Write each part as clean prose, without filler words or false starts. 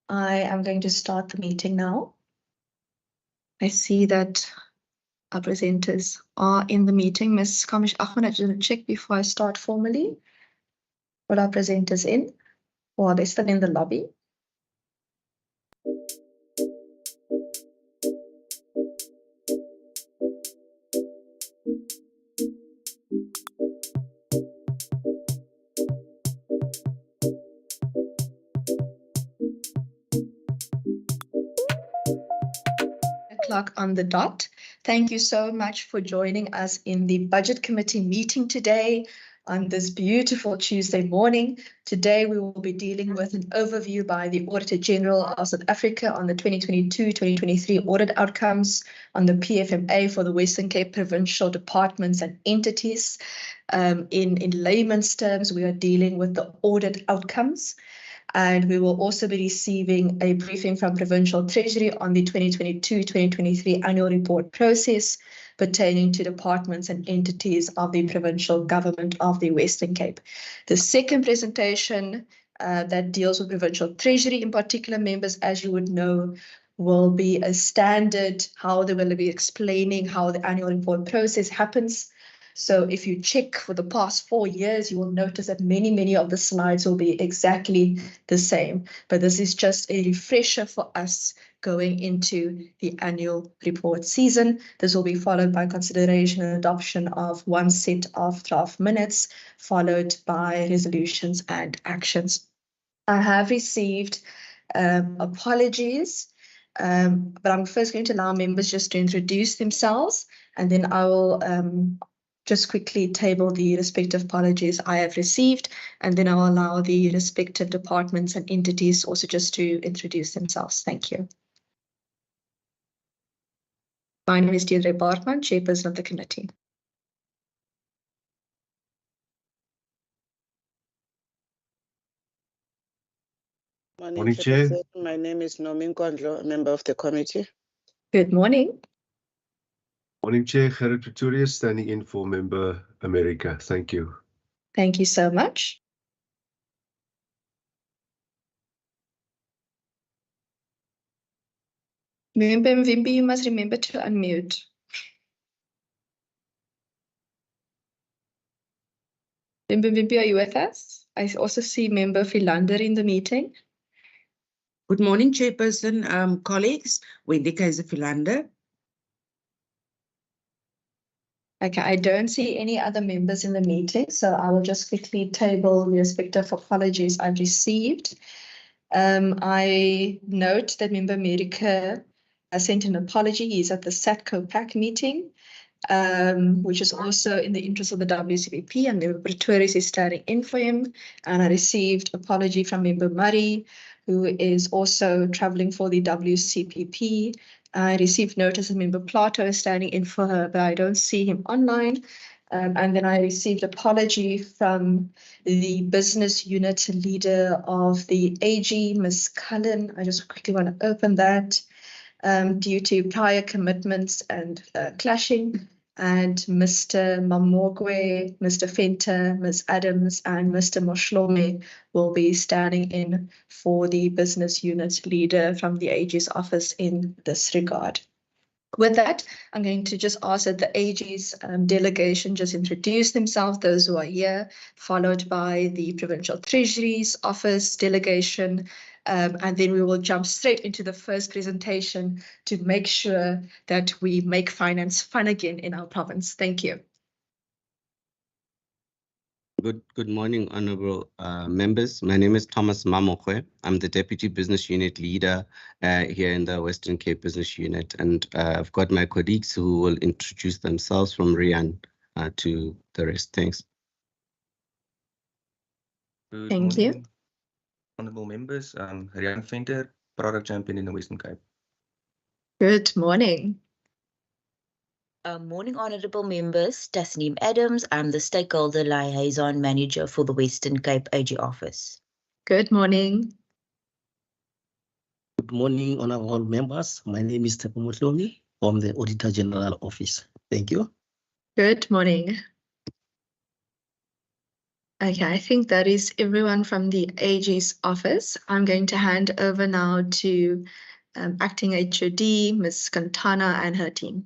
I am going to start the meeting now. I see that our presenters are in the meeting. Ms. Kamish Ahmed, I just check before I start formally. Are our presenters in? Or are they still in the lobby? O'clock on the dot. Thank you so much for joining us in the Budget Committee meeting today on this beautiful Tuesday morning. Today we will be dealing with an overview by the Auditor General of South Africa on the 2022-2023 audit outcomes on the PFMA for the Western Cape provincial departments and entities. In layman's terms, we are dealing with the audit outcomes. And we will also be receiving a briefing from Provincial Treasury on the 2022-2023 annual report process pertaining to departments and entities of the provincial government of the Western Cape. The second presentation that deals with Provincial Treasury in particular, members, as you would know, will be a standard, how they will be explaining how the annual report process happens. So if you check for the past 4 years, you will notice that many of the slides will be exactly the same. But this is just a refresher for us going into the annual report season. This will be followed by consideration and adoption of one set of draft minutes, followed by resolutions and actions. I have received apologies, but I'm first going to allow members just to introduce themselves, and then I will just quickly table the respective apologies I have received, and then I'll allow the respective departments and entities also just to introduce themselves. Thank you. My name is Deirdre Bartman, Chairperson of the committee. Morning, Chair. My name is Nomin Kondlo, a member of the committee. Good morning. Morning, Chair. Gerrit Pretorius, standing in for Member America. Thank you. Thank you so much. Member Mvimbi, you must remember to unmute. Member Mvimbi, are you with us? I also see Member Philander in the meeting. Good morning, Chairperson, colleagues. Wendy Kaiser Philander. Okay, I don't see any other members in the meeting, so I will just quickly table the respective apologies I've received. I note that Member America sent an apology. He's at the SATCO PAC meeting, which is also in the interest of the WCPP, and Member Pretorius is standing in for him. And I received apology from Member Murray, who is also traveling for the WCPP. I received notice that Member Plato is standing in for her, but I don't see him online. And then I received apology from the business unit leader of the AG, Ms. Cullen. I just quickly want to open that due to prior commitments and clashing. And Mr. Mamogwe, Mr. Fenter, Ms. Adams, and Mr. Moshlome will be standing in for the business unit leader from the AG's office in this regard. With that, I'm going to just ask that the AG's delegation just introduce themselves, those who are here, followed by the Provincial Treasury's office delegation, and then we will jump straight into the first presentation to make sure that we make finance fun again in our province. Thank you. Good morning, honorable members. My name is Thomas Mamokwe. I'm the Deputy Business Unit Leader here in the Western Cape Business Unit, and I've got my colleagues who will introduce themselves from Rian to the rest. Thanks. Good Thank morning, you. honorable members. Rian Venter, Product Champion in the Western Cape. Good morning. Morning, honorable members. Tasneem Adams. I'm the Stakeholder Liaison Manager for the Western Cape AG office. Good morning. Good morning, honorable members. My name is Tepo Motlomi from the Auditor General Office. Thank you. Good morning. Okay, I think that is everyone from the AG's office. I'm going to hand over now to Acting HOD, Ms. Cantana, and her team.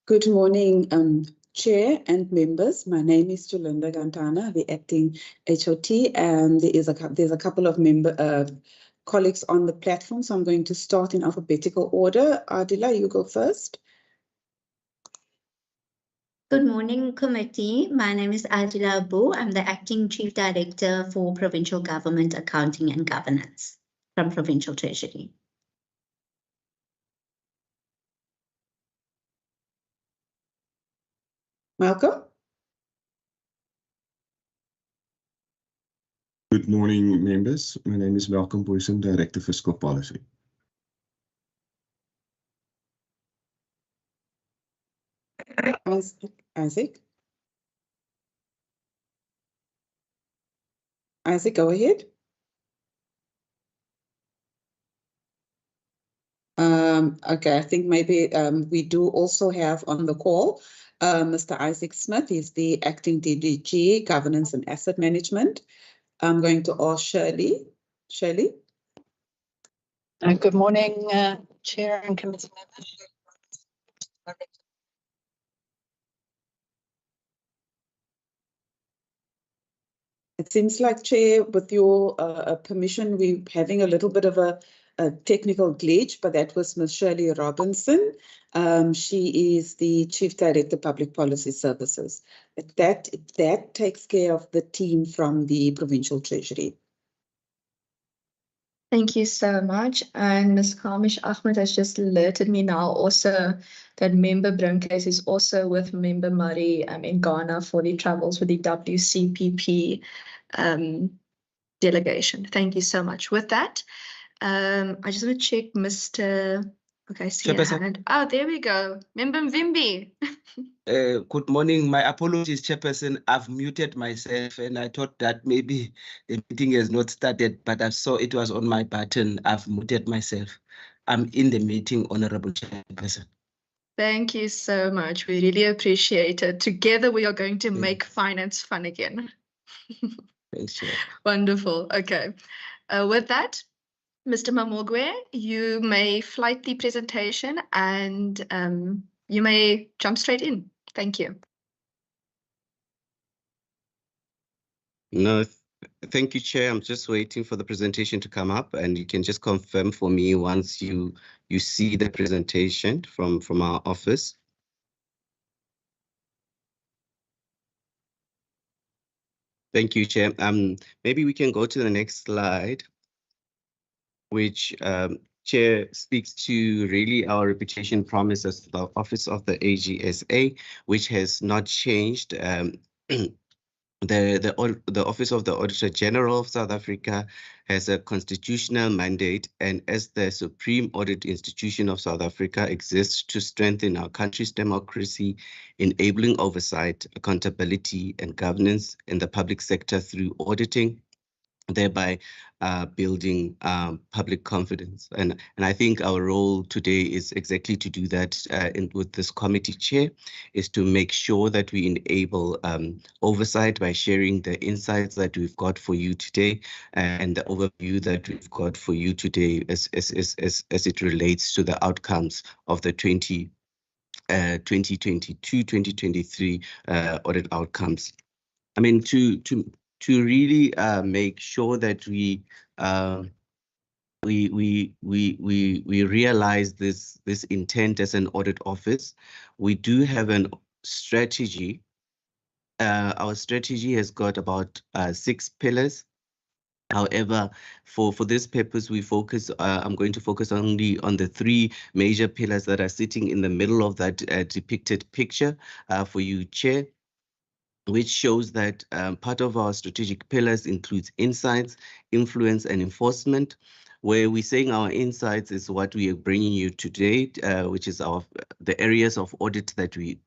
Good morning, Chair and members. My name is Jolinda Gantana, the Acting HOT, and there's a couple of colleagues on the platform, so I'm going to start in alphabetical order. Adila, you go first. Good morning, committee. My name is Adila Abu. I'm the Acting Chief Director for Provincial Government Accounting and Governance from Provincial Treasury. Malcolm? Good morning, members. My name is Malcolm Boyson, Director Fiscal Policy. Isaac? Isaac, go ahead. Okay, I think maybe we do also have on the call Mr. Isaac Smith. He's the Acting DDG, Governance and Asset Management. I'm going to ask Shirley. Shirley? Good morning, Chair and committee members. It seems like, Chair, with your permission, we're having a little bit of a technical glitch, but that was Ms. Shirley Robinson. She is the Chief Director, Public Policy Services. That takes care of the team from the Provincial Treasury. Thank you so much. And Ms. Kamish Ahmed has just alerted me now also that Member Brinkhuis is also with Member Murray in Ghana for the travels with the WCPP delegation. Thank you so much. With that, I just want to check Mr. Okay, I see a hand. Oh, there we go. Member Mvimbi. Good morning. My apologies, Chairperson. I've muted myself and I thought that maybe the meeting has not started, but I saw it was on my button. I've muted myself. I'm in the meeting, Honorable Chairperson. Thank you so much. We really appreciate it. Together, we are going to make finance fun again. Thanks, Chair. Wonderful. Okay. With that, Mr. Mamogwe, you may flight the presentation and you may jump straight in. Thank you. No, thank you, Chair. I'm just waiting for the presentation to come up, and you can just confirm for me once you see the presentation from our office. Thank you, Chair. Maybe we can go to the next slide, which Chair speaks to really our reputation promise as the Office of the AGSA, which has not changed. The Office of the Auditor General of South Africa has a constitutional mandate, and as the supreme audit institution of South Africa, exists to strengthen our country's democracy, enabling oversight, accountability, and governance in the public sector through auditing, thereby building public confidence. And I think our role today is exactly to do that with this committee chair, is to make sure that we enable oversight by sharing the insights that we've got for you today and the overview that we've got for you today as it relates to the outcomes of the 2022-2023 audit outcomes. I mean, to really make sure that we realize this intent as an audit office, we do have a strategy. Our strategy has got about 6 pillars. However, for this purpose, we focus. I'm going to focus only on the 3 major pillars that are sitting in the middle of that depicted picture for you, Chair, which shows that part of our strategic pillars includes insights, influence, and enforcement, where we're saying our insights is what we are bringing you today, which is the areas of audit that we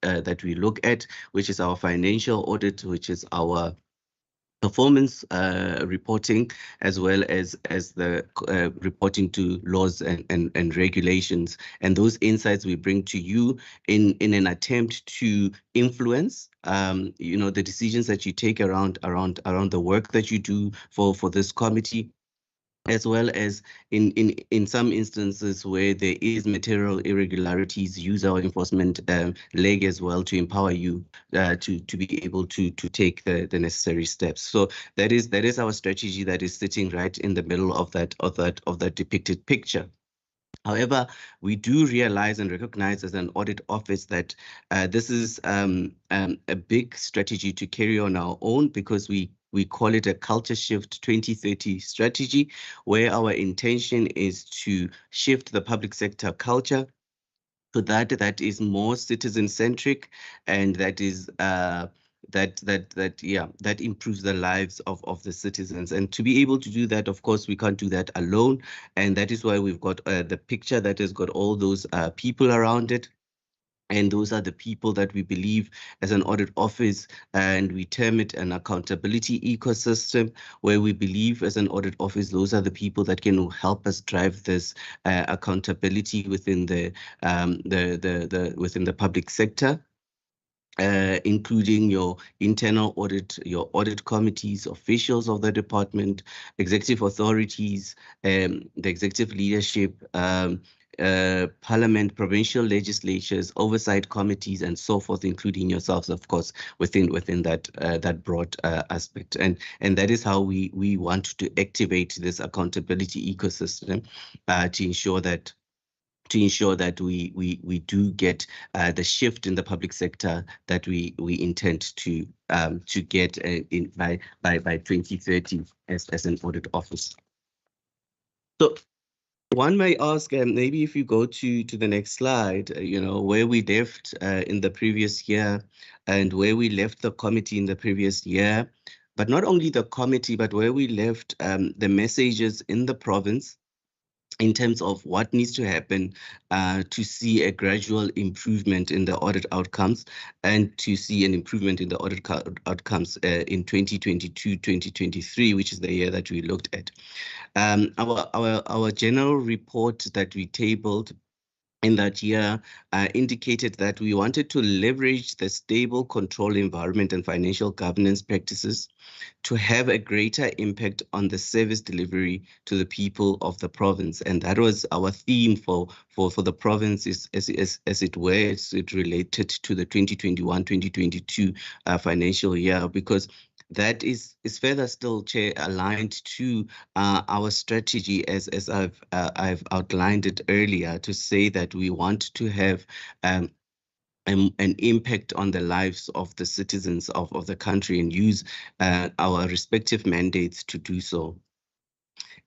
look at, which is our financial audit, which is our performance reporting, as well as the reporting to laws and regulations. And those insights we bring to you in an attempt to influence the decisions that you take around the work that you do for this committee, as well as in some instances where there is material irregularities, use our enforcement leg as well to empower you to be able to take the necessary steps. So that is our strategy that is sitting right in the middle of that depicted picture. However, we do realize and recognize as an audit office that this is a big strategy to carry on our own, because we call it a culture shift 2030 strategy, where our intention is to shift the public sector culture to that is more citizen-centric, and that is that improves the lives of the citizens. And to be able to do that, of course, we can't do that alone, and that is why we've got the picture that has got all those people around it. And those are the people that we believe as an audit office, and we term it an accountability ecosystem, where we believe as an audit office, those are the people that can help us drive this accountability within the public sector. Including your internal audit, your audit committees, officials of the department, executive authorities, the executive leadership, Parliament, provincial legislatures, oversight committees, and so forth, including yourselves, of course, within that broad aspect. And that is how we want to activate this accountability ecosystem to ensure that we do get the shift in the public sector that we intend to get by 2030 as an audit office. So one may ask, maybe if you go to the next slide, where we left in the previous year and where we left the committee in the previous year, but not only the committee, but where we left the messages in the province in terms of what needs to happen to see a gradual improvement in the audit outcomes, and to see an improvement in the audit outcomes in 2022-2023, which is the year that we looked at. Our general report that we tabled in that year indicated that we wanted to leverage the stable control environment and financial governance practices to have a greater impact on the service delivery to the people of the province. And that was our theme for the province, as it were, as it related to the 2021-2022 financial year, because that is further still, Chair, aligned to our strategy as I've outlined it earlier, to say that we want to have an impact on the lives of the citizens of the country, and use our respective mandates to do so.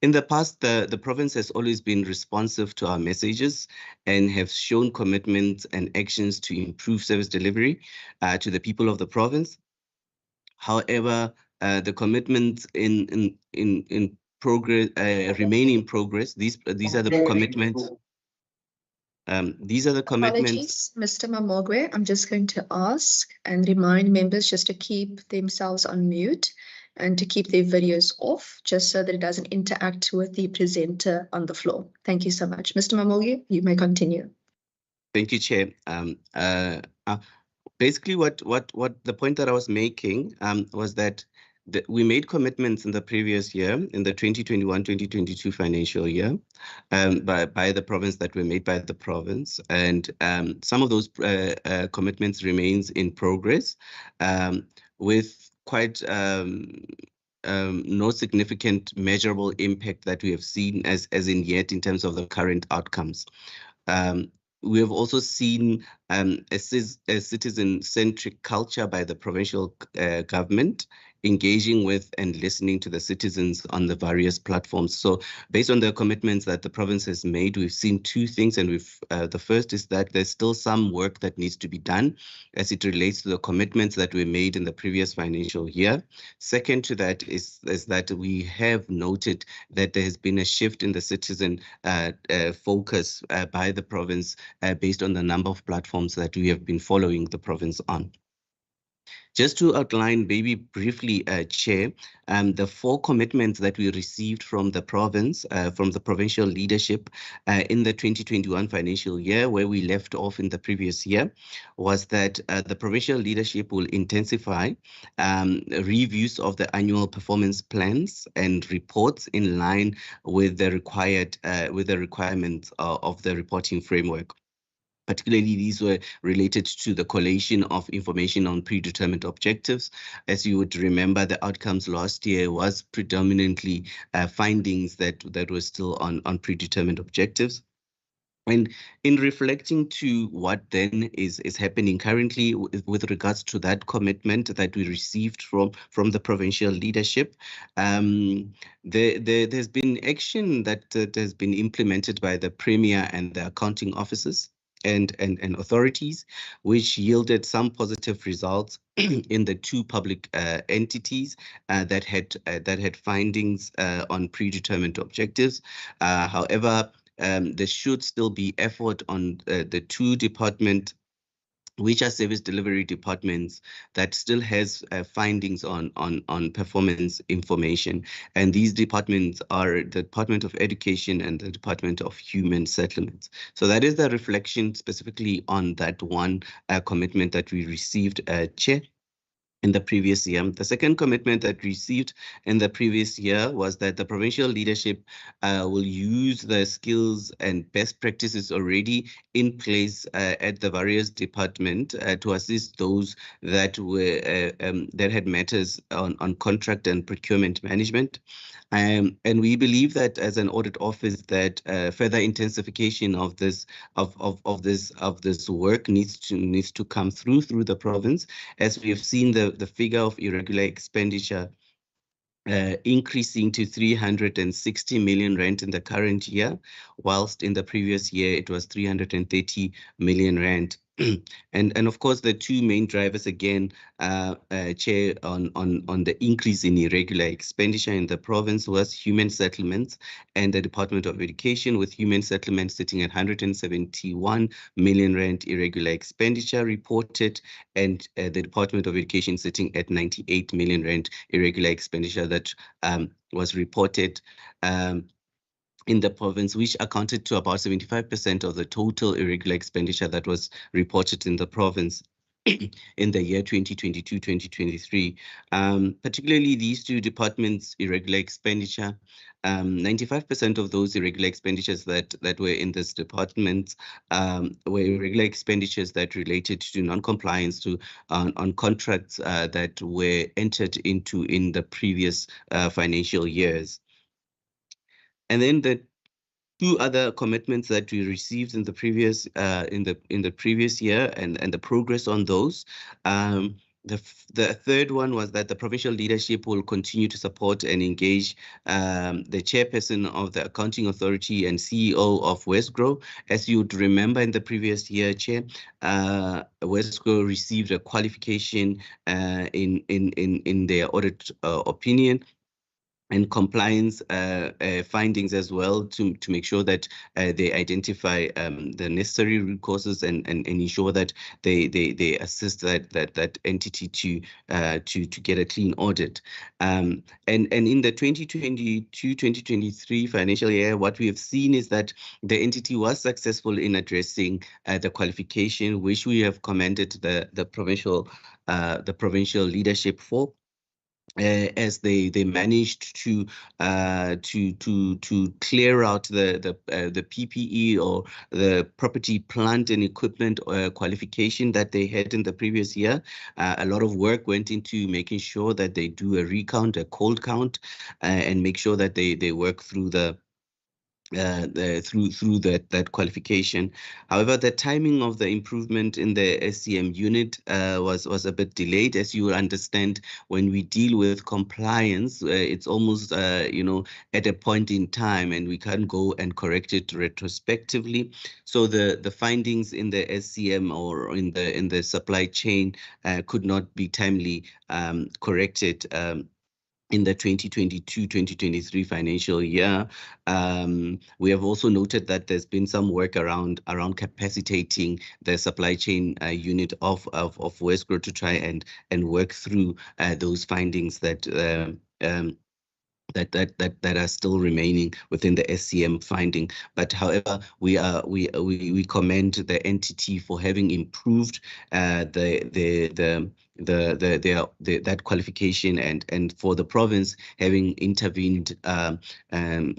In the past, the province has always been responsive to our messages and have shown commitments and actions to improve service delivery to the people of the province. However, the commitments in progress remain in progress. These are the commitments. These are the commitments. Apologies, Mr. Mamogwe. I'm just going to ask and remind members just to keep themselves on mute and to keep their videos off, just so that it doesn't interact with the presenter on the floor. Thank you so much. Mr. Mamogwe, you may continue. Thank you, Chair. Basically, what the point that I was making was that we made commitments in the previous year, in the 2021-2022 financial year, by the province, that were made by the province, and some of those commitments remains in progress, with quite no significant measurable impact that we have seen as in yet in terms of the current outcomes. We have also seen a citizen-centric culture by the provincial government, engaging with and listening to the citizens on the various platforms. So based on the commitments that the province has made, we've seen two things, and the first is that there's still some work that needs to be done as it relates to the commitments that were made in the previous financial year. Second to that is that we have noted that there has been a shift in the citizen focus by the province based on the number of platforms that we have been following the province on. Just to outline maybe briefly, Chair, the 4 commitments that we received from the province, from the provincial leadership in the 2021 financial year, where we left off in the previous year, was that the provincial leadership will intensify reviews of the annual performance plans and reports in line with the requirements of the reporting framework. Particularly, these were related to the collation of information on predetermined objectives. As you would remember, the outcomes last year was predominantly findings that were still on predetermined objectives. And in reflecting to what then is happening currently with regards to that commitment that we received from the provincial leadership, there's been action that has been implemented by the Premier and the accounting officers and authorities, which yielded some positive results in the 2 public entities that had findings on predetermined objectives. However, there should still be effort on the 2 departments, which are service delivery departments, that still has findings on performance information. And these departments are the Department of Education and the Department of Human Settlements. So that is the reflection specifically on that one commitment that we received, Chair, in the previous year. The second commitment that we received in the previous year was that the provincial leadership will use the skills and best practices already in place at the various departments to assist those that were that had matters on contract and procurement management. And we believe that as an audit office, that further intensification of this work needs to come through the province, as we have seen the figure of irregular expenditure increasing to 360 million rand in the current year, whilst in the previous year it was 330 million rand. And of course, the 2 main drivers again, Chair, on the increase in irregular expenditure in the province was human settlements and the Department of Education, with human settlements sitting at 171 million rand irregular expenditure reported, and the Department of Education sitting at 98 million rand irregular expenditure that was reported in the province, which accounted to about 75% of the total irregular expenditure that was reported in the province in the year 2022-2023. Particularly these 2 departments' irregular expenditure, 95% of those irregular expenditures that were in this department were irregular expenditures that related to non-compliance on contracts that were entered into in the previous financial years. And then the 2 other commitments that we received in the previous year and the progress on those. The third one was that the provincial leadership will continue to support and engage the chairperson of the accounting authority and CEO of Westgrow. As you would remember, in the previous year, Chair, Westgrow received a qualification in their audit opinion and compliance findings as well, to make sure that they identify the necessary root causes and ensure that they assist that entity to get a clean audit. And in the 2022-2023 financial year, what we have seen is that the entity was successful in addressing the qualification, which we have commended the provincial leadership for. As they managed to clear out the PPE or the property, plant and equipment qualification that they had in the previous year. A lot of work went into making sure that they do a recount, a cold count, and make sure that they work through through that qualification. However, the timing of the improvement in the SCM unit was a bit delayed. As you understand, when we deal with compliance, it's almost at a point in time, and we can't go and correct it retrospectively. So the findings in the SCM or in the supply chain could not be timely corrected in the 2022-2023 financial year. We have also noted that there's been some work around capacitating the supply chain unit of Westgro to try and work through those findings that are still remaining within the SCM finding. But however, we commend the entity for having improved that qualification, and for the province having intervened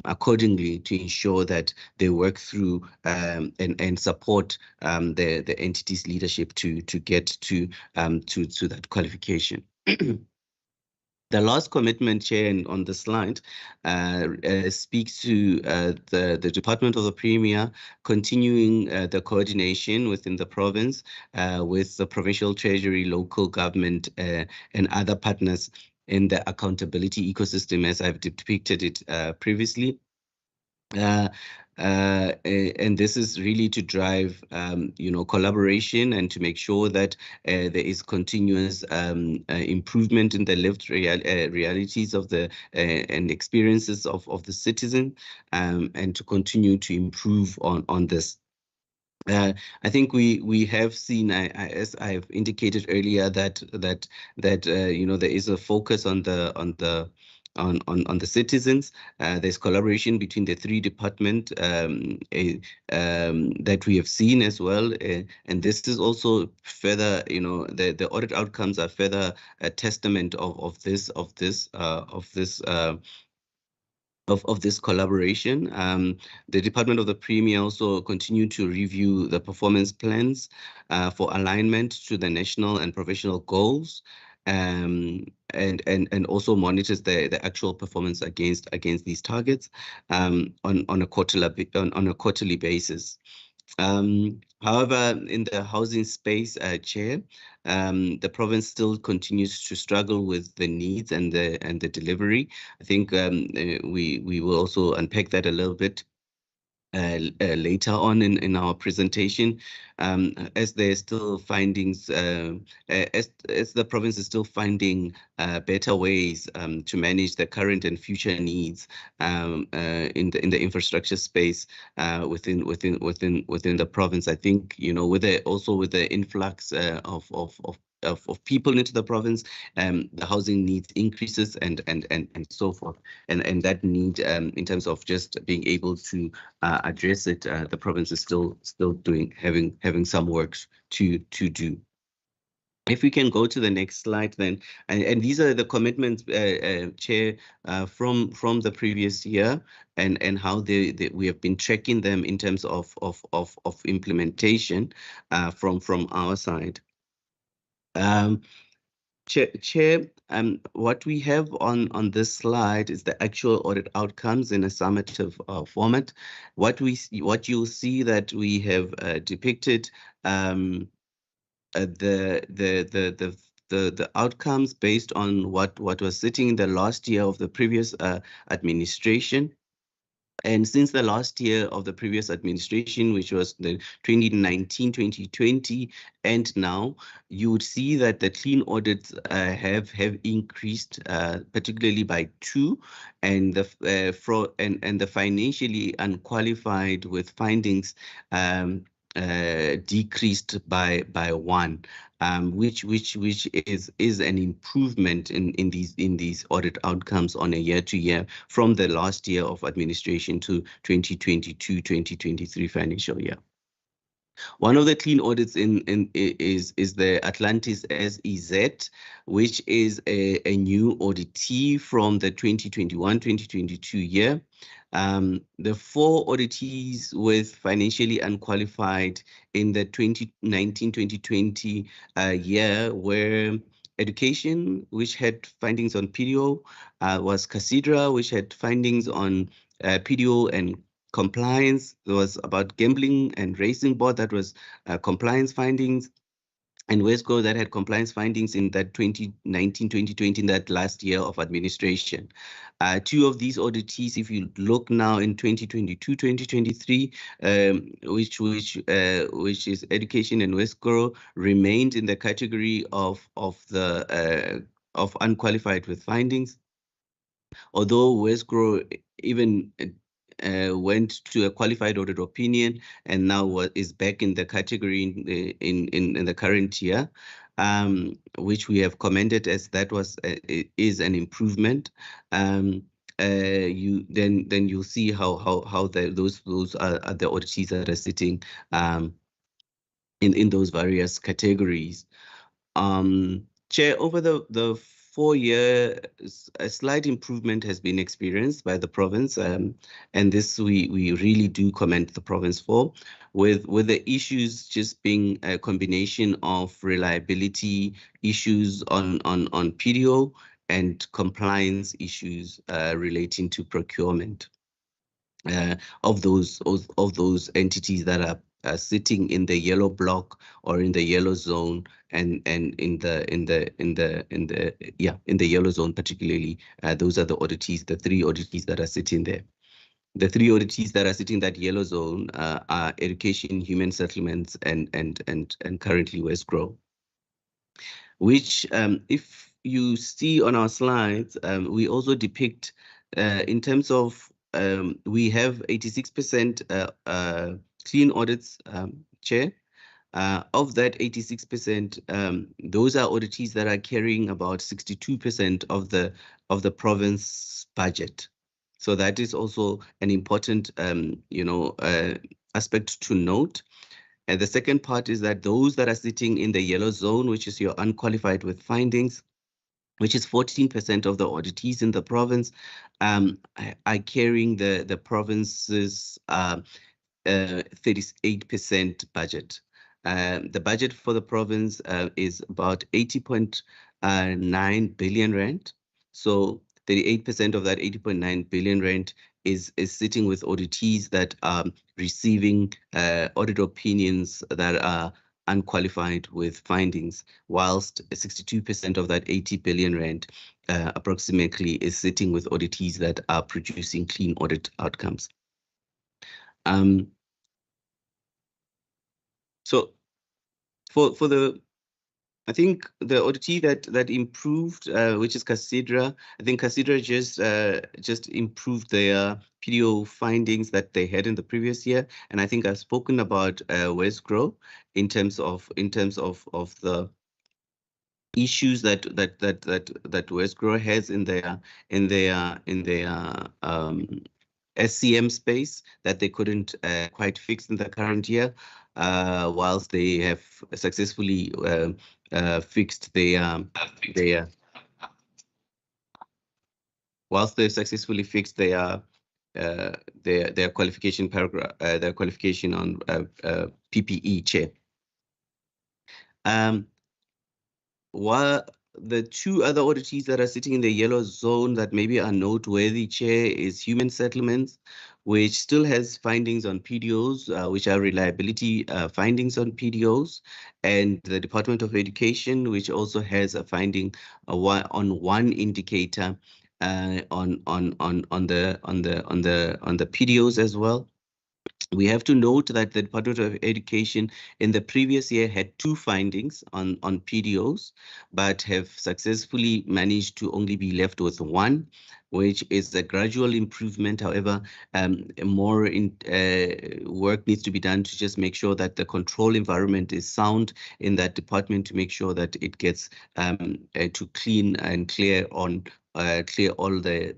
accordingly to ensure that they work through and support the entity's leadership to get to that qualification. The last commitment, Chair, on the slide speaks to the Department of the Premier continuing the coordination within the province with the Provincial Treasury, local government, and other partners in the accountability ecosystem, as I've depicted it previously. And this is really to drive, collaboration and to make sure that there is continuous improvement in the lived realities of the and experiences of the citizen, and to continue to improve on this. I think we have seen, as I've indicated earlier, that there is a focus on the citizens. There's collaboration between the three departments that we have seen as well, and this is also further, the audit outcomes are further a testament of this collaboration. The Department of the Premier also continue to review the performance plans for alignment to the national and professional goals, and also monitors the actual performance against these targets on a quarterly basis. However, in the housing space, Chair, the province still continues to struggle with the needs and the delivery. I think we will also unpack that a little bit later on in our presentation, as there's still findings, as the province is still finding better ways to manage the current and future needs in the infrastructure space within the province. I think, with the influx of people into the province, the housing needs increases and so forth, and that need in terms of just being able to address it, the province is still having some work to do. If we can go to the next slide, then, and these are the commitments, Chair, from the previous year, and how we have been tracking them in terms of implementation from our side. Chair, what we have on this slide is the actual audit outcomes in a summative format. What you'll see that we have depicted the outcomes based on what was sitting in the last year of the previous administration. And since the last year of the previous administration, which was the 2019-2020, and now, you would see that the clean audits have increased, particularly by 2, and the financially unqualified with findings decreased by 1, which is an improvement in these audit outcomes on a year-to-year from the last year of administration to 2022-2023 financial year. One of the clean audits is the Atlantis SEZ, which is a new auditee from the 2021-2022 year. The 4 auditees with financially unqualified in the 2019-2020 year were Education, which had findings on PDO, was Casidra, which had findings on PDO and compliance. There was about Gambling and Racing Board, that was compliance findings, and Westgro that had compliance findings in that 2019-2020, in that last year of administration. 2 of these auditees, if you look now in 2022-2023, which is Education and Westgro, remained in the category of unqualified with findings. although Westgrow even went to a qualified audit opinion and now is back in the category in the current year, which we have commended as that is an improvement. Then you'll see how those are the auditees that are sitting in those various categories. Chair, over the 4 years, a slight improvement has been experienced by the province, and this we really do commend the province for, with the issues just being a combination of reliability issues on PDO and compliance issues relating to procurement of those entities that are sitting in the yellow block or in the yellow zone, and in the yellow zone particularly. Those are the oddities, the 3 oddities that are sitting there. The 3 oddities that are sitting in that yellow zone are education, human settlements, and currently Westgrow, which if you see on our slides, we also depict in terms of we have 86% clean audits, Chair. Of that 86%, those are auditees that are carrying about 62% of the province budget. So that is also an important, aspect to note. And the second part is that those that are sitting in the yellow zone, which is your unqualified with findings, which is 14% of the auditees in the province, are carrying the province's 38% budget. The budget for the province is about 80.9 billion rand. So 38% of that 80.9 billion rand is sitting with auditees that are receiving audit opinions that are unqualified with findings, whilst 62% of that 80 billion rand approximately is sitting with auditees that are producing clean audit outcomes. So I think the auditee that improved, which is Casidra, I think Casidra just improved their PDO findings that they had in the previous year, and I think I've spoken about Westgrow in terms of the issues that Westgrow has in their SCM space that they couldn't quite fix in the current year, whilst they have successfully fixed their qualification paragraph, their qualification on PPE, Chair. While the 2 other auditees that are sitting in the yellow zone that maybe are noteworthy, Chair, is human settlements, which still has findings on PDOs, which are reliability findings on PDOs, and the Department of Education, which also has a finding on one indicator on the PDOs as well. We have to note that the Department of Education in the previous year had 2 findings on PDOs, but have successfully managed to only be left with 1, which is a gradual improvement. However, more work needs to be done to just make sure that the control environment is sound in that department, to make sure that it gets to clean and clear on clear all the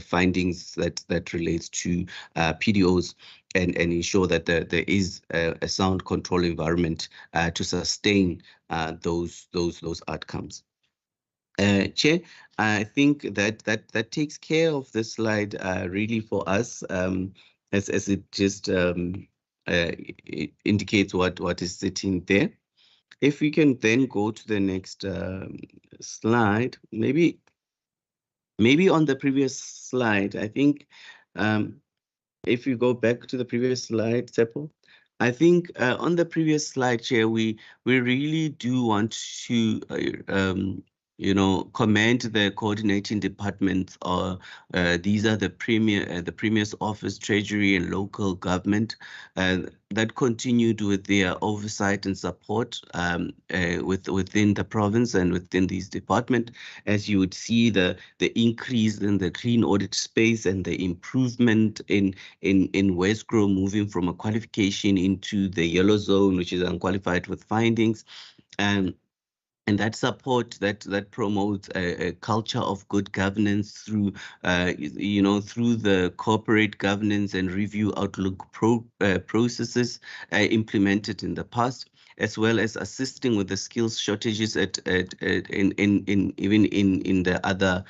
findings that relates to PDOs, and ensure that there is a sound control environment to sustain those outcomes. Chair, I think that takes care of this slide really for us, as it just it indicates what is sitting there. If we can then go to the next slide, maybe on the previous slide, I think if you go back to the previous slide, Seppo, I think on the previous slide, Chair, we really do want to commend the coordinating departments. These are the Premier's Office, Treasury, and local government that continued with their oversight and support within the province and within these departments. As you would see, the increase in the clean audit space and the improvement in Westgrow moving from a qualification into the yellow zone, which is unqualified with findings. And that support that promotes a culture of good governance through, through the corporate governance and review outlook processes implemented in the past, as well as assisting with the skills shortages even in the other,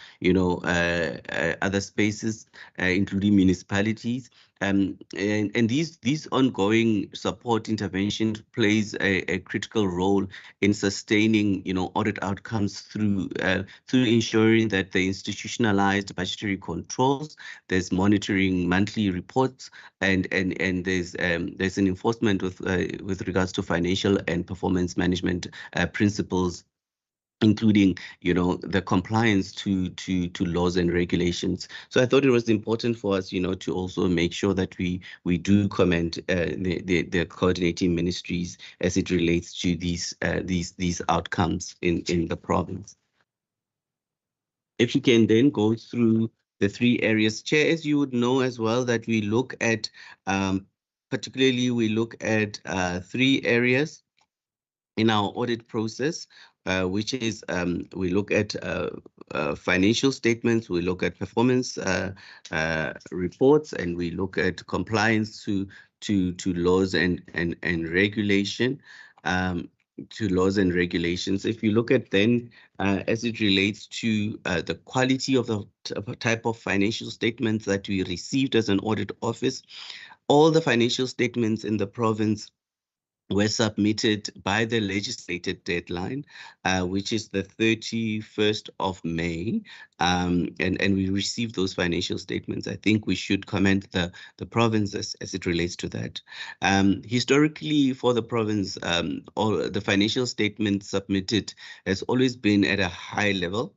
other spaces, including municipalities. And these ongoing support interventions plays a critical role in sustaining, audit outcomes through ensuring that the institutionalized budgetary controls, there's monitoring monthly reports, and there's an enforcement with regards to financial and performance management principles, including, the compliance to laws and regulations. So I thought it was important for us, to also make sure that we do commend the coordinating ministries as it relates to these outcomes in the province. If you can then go through the 3 areas, Chair, as you would know as well, that we look at, particularly we look at 3 areas in our audit process, which is we look at financial statements, we look at performance reports, and we look at compliance to laws and regulation. To laws and regulations. If you look at then, as it relates to the quality of the type of financial statements that we received as an audit office, all the financial statements in the province were submitted by the legislated deadline, which is the 31st of May, and we received those financial statements. I think we should commend the province as it relates to that. Historically, for the province, all the financial statements submitted has always been at a high level.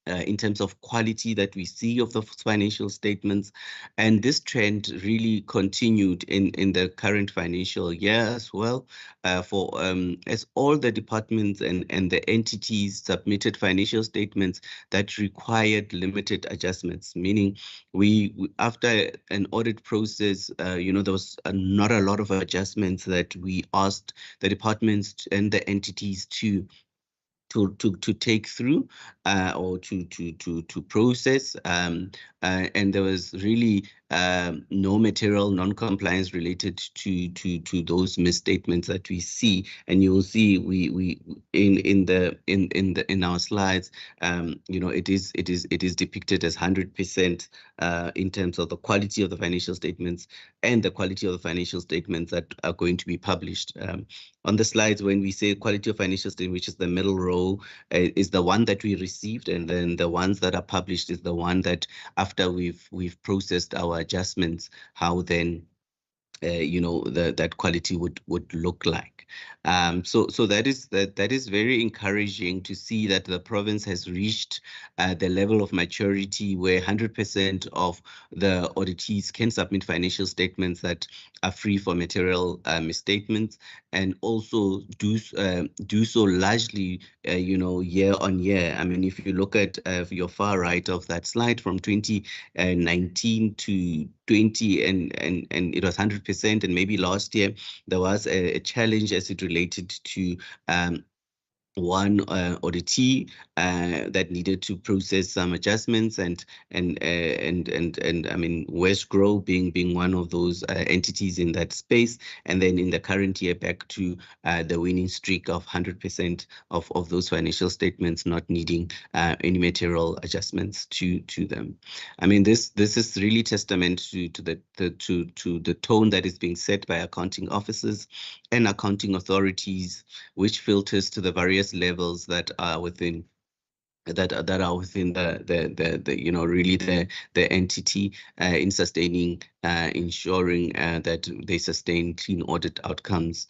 In terms of quality that we see of the financial statements. And this trend really continued in the current financial year as well, as all the departments and the entities submitted financial statements that required limited adjustments, meaning after an audit process, there was not a lot of adjustments that we asked the departments and the entities to take through or to process, and there was really no material non-compliance related to those misstatements that we see. And you will see we in our slides, it is depicted as 100% in terms of the quality of the financial statements and the quality of the financial statements that are going to be published. On the slides, when we say quality of financial statement, which is the middle row, is the one that we received, and then the ones that are published is the one that after we've processed our adjustments, how then that quality would look like. So that is very encouraging to see that the province has reached the level of maturity where 100% of the auditees can submit financial statements that are free from material misstatements, and also do so largely year on year. I mean, if you look at your far right of that slide from 2019 to 20, and it was 100%, and maybe last year there was a challenge as it related to one auditee that needed to process some adjustments, and I mean Westgrow being one of those entities in that space, and then in the current year back to the winning streak of 100% of those financial statements not needing any material adjustments to them. I mean, this is really testament to the tone that is being set by accounting officers and accounting authorities, which filters to the various levels that are within the really the entity in sustaining, ensuring that they sustain clean audit outcomes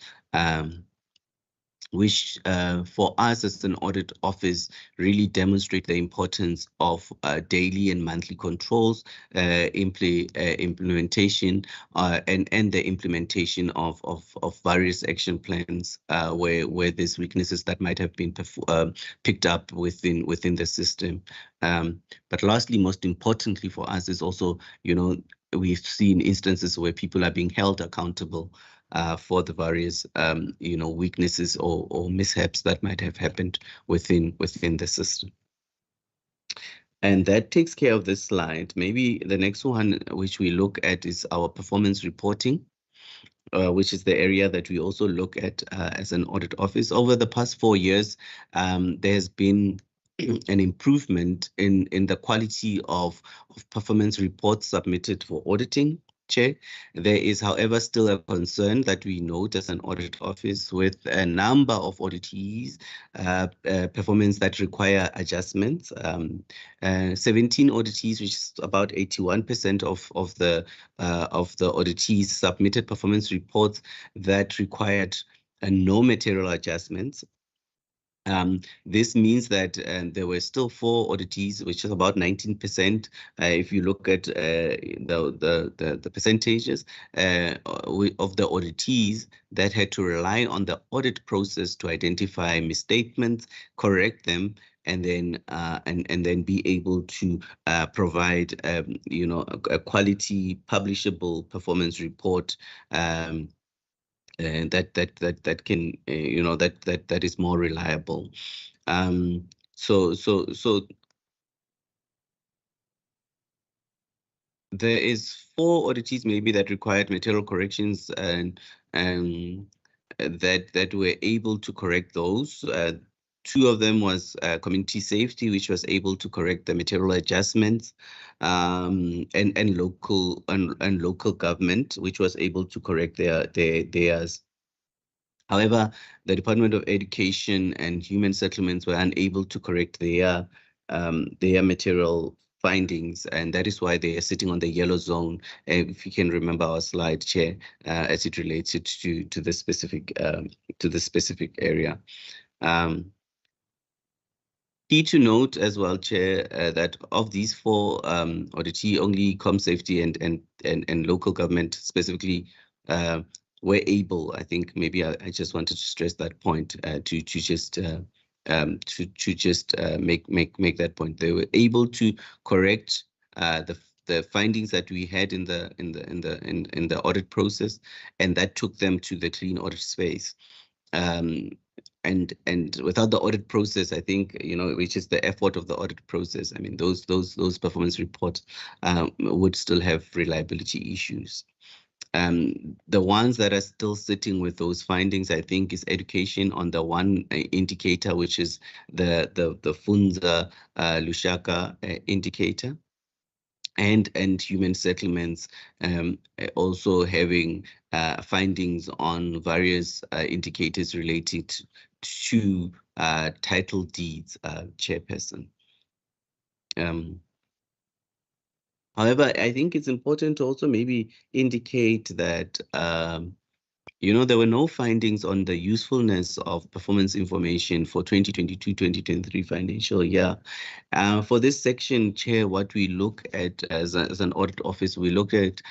which for us as an audit office really demonstrate the importance of daily and monthly controls, implementation, and the implementation of various action plans where there's weaknesses that might have been picked up within the system. But lastly, most importantly for us is also, we've seen instances where people are being held accountable for the various, weaknesses or mishaps that might have happened within the system. And that takes care of this slide. Maybe the next one which we look at is our performance reporting, which is the area that we also look at as an audit office. Over the past 4 years, there's been an improvement in the quality of performance reports submitted for auditing. Chair. There is, however, still a concern that we note as an audit office with a number of auditees performance that require adjustments. 17 auditees, which is about 81% of the auditees submitted performance reports that required no material adjustments. This means that there were still 4 auditees, which is about 19%. If you look at the percentages of the auditees that had to rely on the audit process to identify misstatements, correct them, and then be able to provide a quality publishable performance report. That can that is more reliable. So there is 4 auditees maybe that required material corrections and that were able to correct those. 2 of them was community safety, which was able to correct the material adjustments, and local government, which was able to correct theirs. However, the Department of Education and Human Settlements were unable to correct their material findings, and that is why they are sitting on the yellow zone. If you can remember our slide, Chair, as it related to the specific area. Key to note as well, Chair, that of these 4 auditee, only ComSafety and local government specifically were able. I think maybe I just wanted to stress that point to just make that point. They were able to correct the findings that we had in the audit process, and that took them to the clean audit space. And without the audit process, I think, which is the effort of the audit process, I mean, those performance reports would still have reliability issues. The ones that are still sitting with those findings, I think, is education on the one indicator, which is the Funza Lushaka indicator. And human settlements also having findings on various indicators related to title deeds, Chairperson. However, I think it's important to also maybe indicate that there were no findings on the usefulness of performance information for 2022-2023 financial year. For this section, Chair, what we look at as an audit office, we look at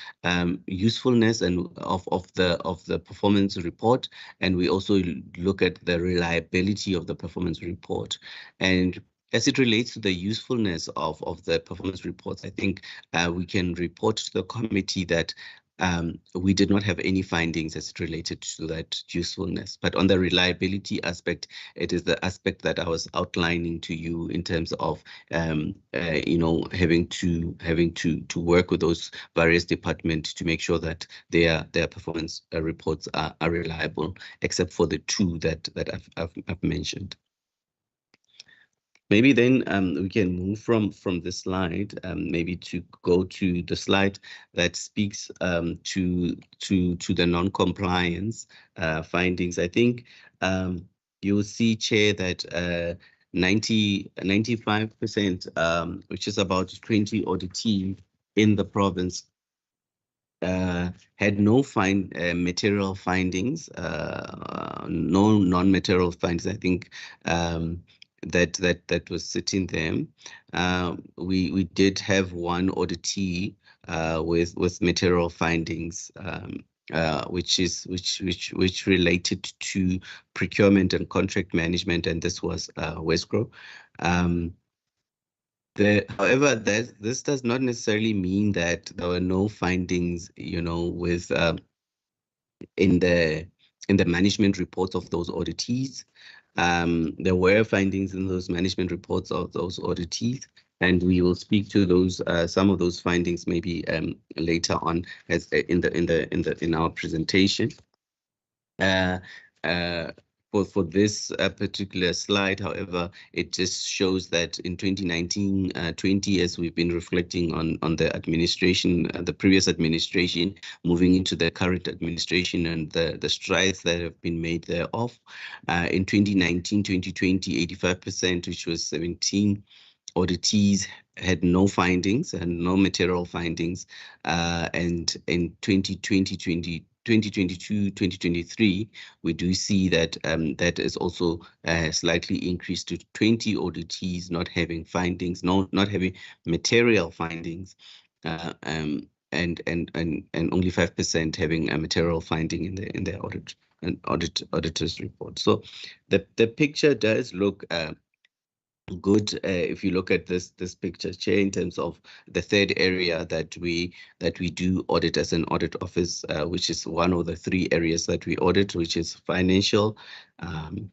usefulness and of the performance report, and we also look at the reliability of the performance report. And as it relates to the usefulness of the performance reports, I think we can report to the committee that we did not have any findings as it related to that usefulness. But on the reliability aspect, it is the aspect that I was outlining to you in terms of having to work with those various departments to make sure that their performance reports are reliable, except for the 2 that I've mentioned. Maybe then we can move from this slide, maybe to go to the slide that speaks to the non-compliance findings. I think you will see, Chair, that 95%, which is about 20 auditees in the province, had no material findings no non-material findings. I think that was sitting there. We did have one auditee with material findings, which related to procurement and contract management, and this was Westgro. However, this does not necessarily mean that there were no findings, with in the management reports of those auditees. There were findings in those management reports of those auditees, and we will speak to those some of those findings maybe later on as in our presentation. For this particular slide, however, it just shows that in 2019-20, as we've been reflecting on the administration, the previous administration, moving into the current administration and the strides that have been made thereof. In 2019-2020, 85%, which was 17 auditees, had no findings and no material findings, and in 2022-2023, we do see that that is also slightly increased to 20 auditees not having findings, not having material findings, and only 5% having a material finding in their auditor's report. So the picture does look good if you look at this picture, Chair, in terms of the third area that we do audit as an audit office, which is one of the three areas that we audit, which is financial,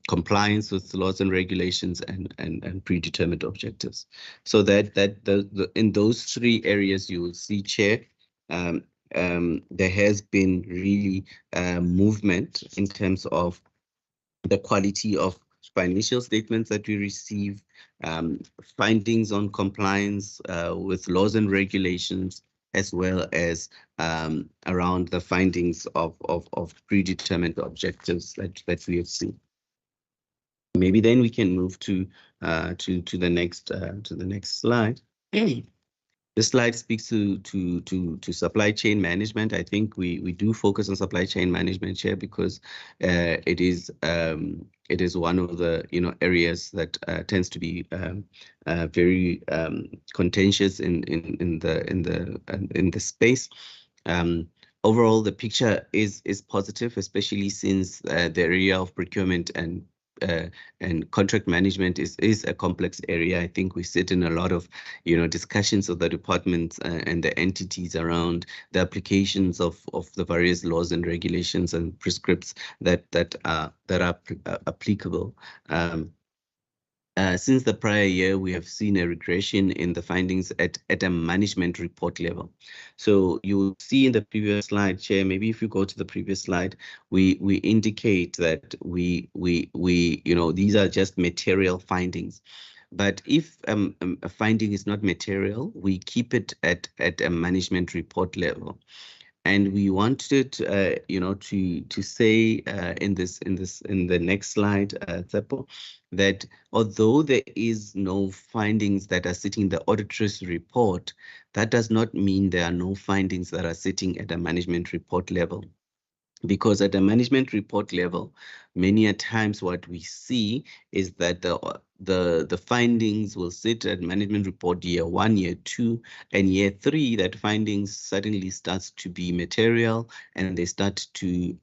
compliance with laws and regulations, and predetermined objectives. So that in those three areas, you will see, Chair, there has been really movement in terms of the quality of financial statements that we receive, findings on compliance with laws and regulations, as well as around the findings of predetermined objectives that we have seen. Maybe then we can move to the next slide. This slide speaks to supply chain management. I think we do focus on supply chain management here because it is one of the areas that tends to be very contentious in the space. Overall, the picture is positive, especially since the area of procurement and contract management is a complex area. I think we sit in a lot of discussions of the departments and the entities around the applications of the various laws and regulations and prescripts that are applicable. Since the prior year, we have seen a regression in the findings at a management report level. So you will see in the previous slide, Chair, maybe if you go to the previous slide, we indicate that these are just material findings. But if a finding is not material, we keep it at a management report level. And we wanted, to say in the next slide, Tsepo, that although there is no findings that are sitting in the auditor's report, that does not mean there are no findings that are sitting at a management report level. Because at a management report level, many a times what we see is that the findings will sit at management report year 1, year 2, and year 3. That findings suddenly starts to be material, and they start to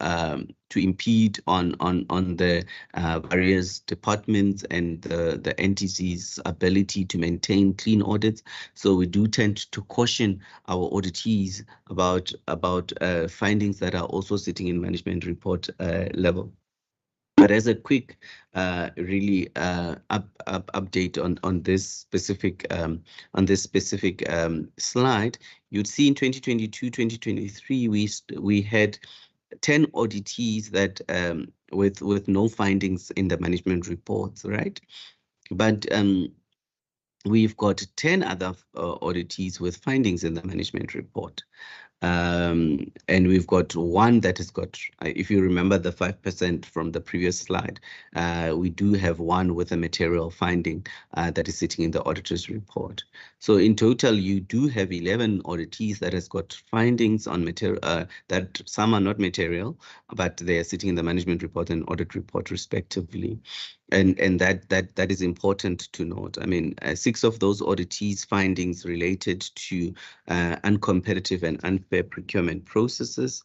impede on the various departments and the entities' ability to maintain clean audits. So we do tend to caution our auditees about findings that are also sitting in management report level. But as a quick, really update on this specific slide, you'd see in 2022-2023 we had 10 auditees that with no findings in the management reports, right? But we've got 10 other auditees with findings in the management report. And we've got one that has got, if you remember the 5% from the previous slide, we do have one with a material finding that is sitting in the auditor's report. So in total, you do have 11 auditees that has got findings on material, that some are not material, but they are sitting in the management report and audit report respectively. And that is important to note. I mean, 6 of those auditees' findings related to uncompetitive and unfair procurement processes.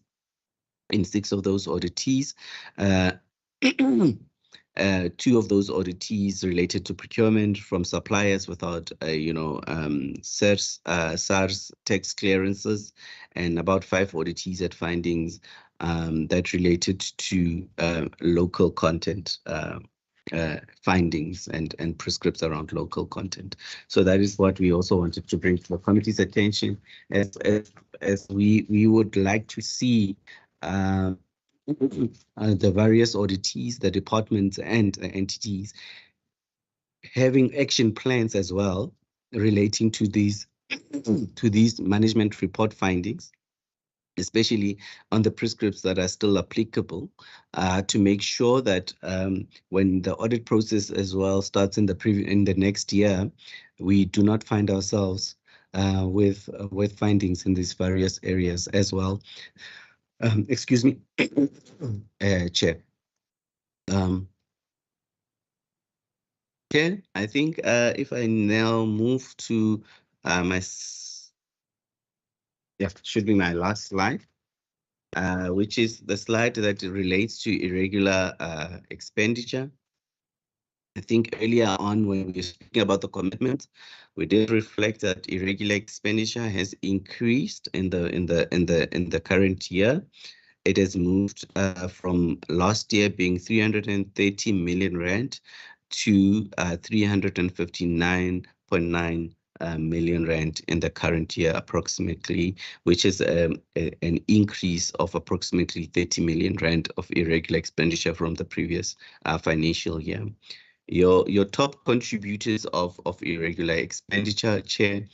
In 6 of those auditees, 2 of those auditees related to procurement from suppliers without, SARS tax clearances, and about 5 auditees had findings that related to local content findings and prescripts around local content. So that is what we also wanted to bring to the committee's attention, as we would like to see the various auditees, the departments and the entities having action plans as well relating to these management report findings, especially on the prescripts that are still applicable, to make sure that when the audit process as well starts in the next year, we do not find ourselves with findings in these various areas as well. Excuse me, Chair. Chair, I think if I now move to should be my last slide, which is the slide that relates to irregular expenditure. I think earlier on when we were speaking about the commitments, we did reflect that irregular expenditure has increased in the current year. It has moved from last year being 330 million rand to 359.9 million rand in the current year approximately, which is an increase of approximately 30 million rand of irregular expenditure from the previous financial year. Your top contributors of irregular expenditure, Chair,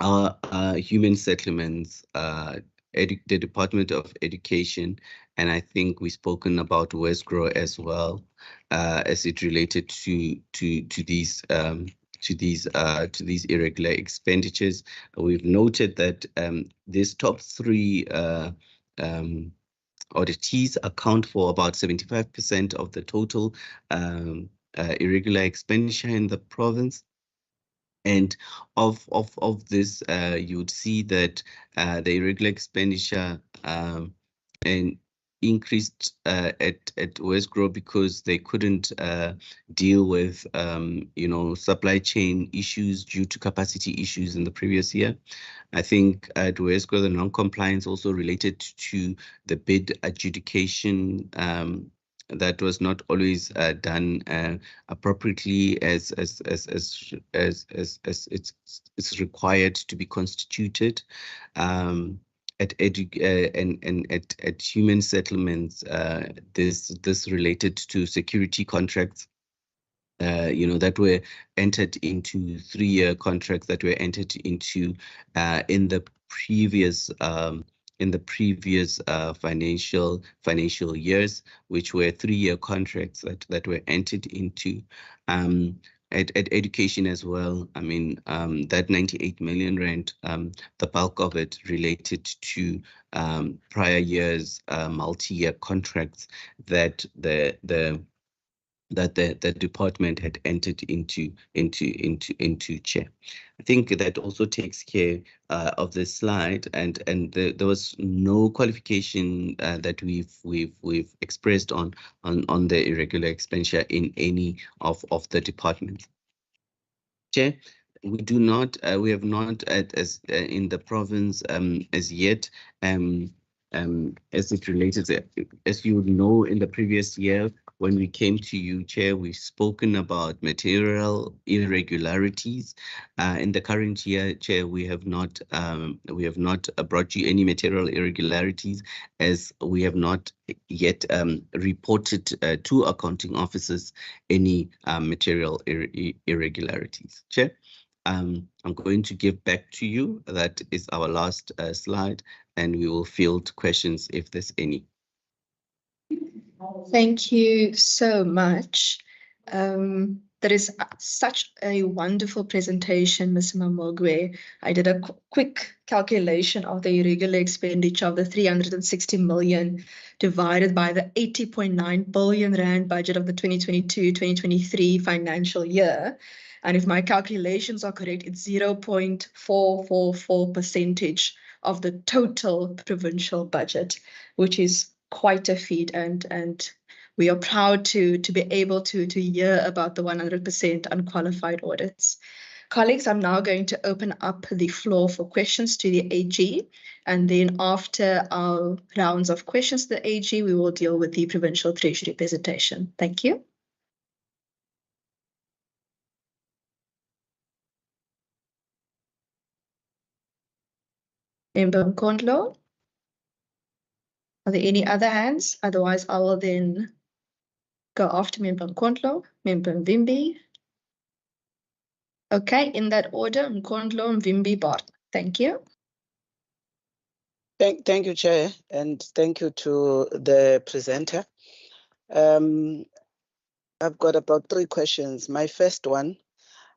are human settlements, the Department of Education, and I think we've spoken about Westgrow as well, as it related to these irregular expenditures. We've noted that these top 3 auditees account for about 75% of the total irregular expenditure in the province. And of this, you would see that the irregular expenditure increased at Westgrow because they couldn't deal with supply chain issues due to capacity issues in the previous year. I think at Westgrow, the non-compliance also related to the bid adjudication that was not always done appropriately as it's required to be constituted. At human settlements, this related to security contracts, that were entered into 3-year contracts that were entered into in the previous financial years, which were 3-year contracts that were entered into. At education as well, I mean, that 98 million rand, the bulk of it related to prior years multi-year contracts that the department had entered into, Chair. I think that also takes care of this slide, and there was no qualification that we've expressed on the irregular expenditure in any of the departments. Chair, we do not, we have not as in the province as yet. As it related, as you know, in the previous year, when we came to you, Chair, we've spoken about material irregularities. In the current year, Chair, we have not brought you any material irregularities, as we have not yet reported to accounting officers any material irregularities. Chair, I'm going to give back to you. That is our last slide, and we will field questions if there's any. Thank you so much. That is such a wonderful presentation, Ms. Mamogwe. I did a quick calculation of the irregular expenditure of the 360 million divided by the 80.9 billion rand budget of the 2022-2023 financial year. And if my calculations are correct, it's 0.444% of the total provincial budget, which is quite a feat, and we are proud to be able to hear about the 100% unqualified audits. Colleagues, I'm now going to open up the floor for questions to the AG, and then after our rounds of questions to the AG, we will deal with the Provincial Treasury presentation. Thank you. Member Mkondlo? Are there any other hands? Otherwise, I will then go after Member Mkondlo, Member Mvimbi. Okay, in that order, Mkondlo, Mvimbi, Bart. Thank you. Thank you, Chair, and thank you to the presenter. I've got about 3 questions. My first one,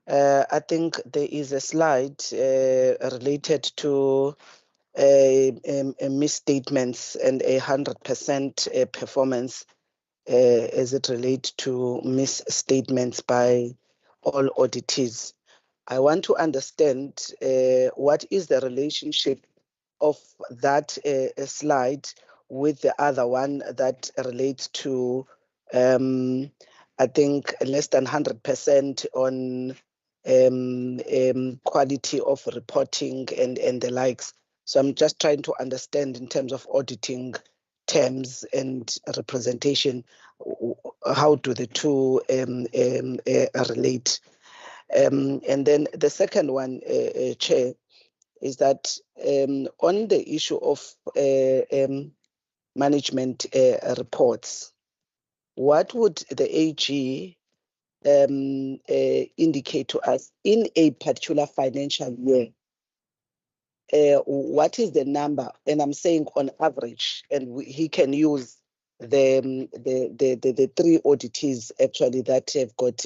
I think there is a slide related to misstatements and 100% performance as it relates to misstatements by all auditees. I want to understand what is the relationship of that slide with the other one that relates to, I think, less than 100% on quality of reporting and the likes. So I'm just trying to understand in terms of auditing terms and representation, how do the two relate? And then the second one, Chair, is that on the issue of management reports, what would the AG indicate to us in a particular financial year? What is the number? And I'm saying on average, and he can use the 3 auditees actually that have got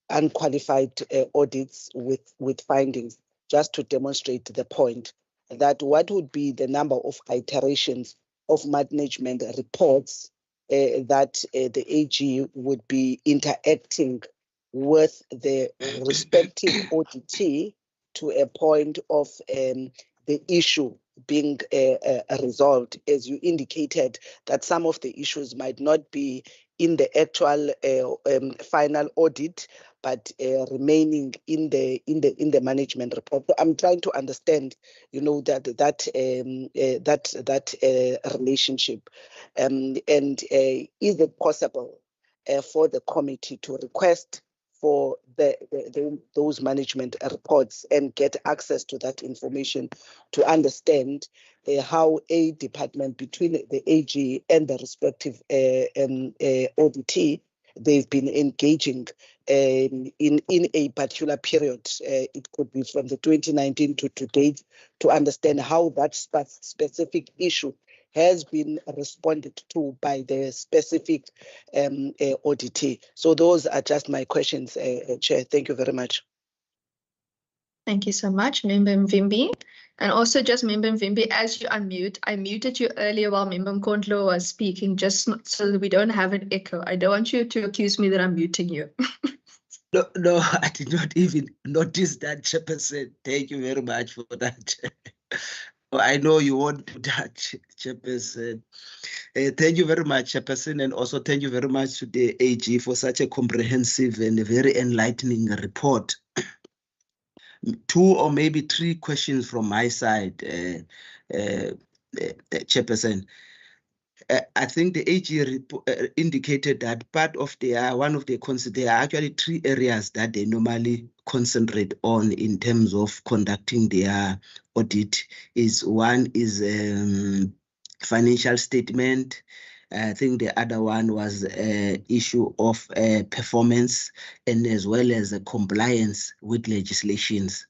unqualified audits with findings, just to demonstrate the point that what would be the number of iterations of management reports that the AG would be interacting with the respective auditee to a point of the issue being resolved, as you indicated that some of the issues might not be in the actual final audit, but remaining in the management report. So I'm trying to understand, that relationship, and is it possible for the committee to request for those management reports and get access to that information to understand how a department between the AG and the respective auditee, they've been engaging in a particular period. It could be from the 2019 to date, to understand how that specific issue has been responded to by the specific auditee. So those are just my questions, Chair. Thank you very much. Thank you so much, Member Mvimbi. And also just Member Mvimbi, as you unmute, I muted you earlier while Member Mkondlo was speaking, just so that we don't have an echo. I don't want you to accuse me that I'm muting you. No, I did not even notice that, Chairperson. Thank you very much for that. I know you won't do that, Chairperson. Thank you very much, Chairperson, and also thank you very much to the AG for such a comprehensive and very enlightening report. 2 or maybe 3 questions from my side, Chairperson. I think the AG indicated that part of there are actually 3 areas that they normally concentrate on in terms of conducting their audit. One is financial statement, I think the other one was issue of performance and as well as compliance with legislations.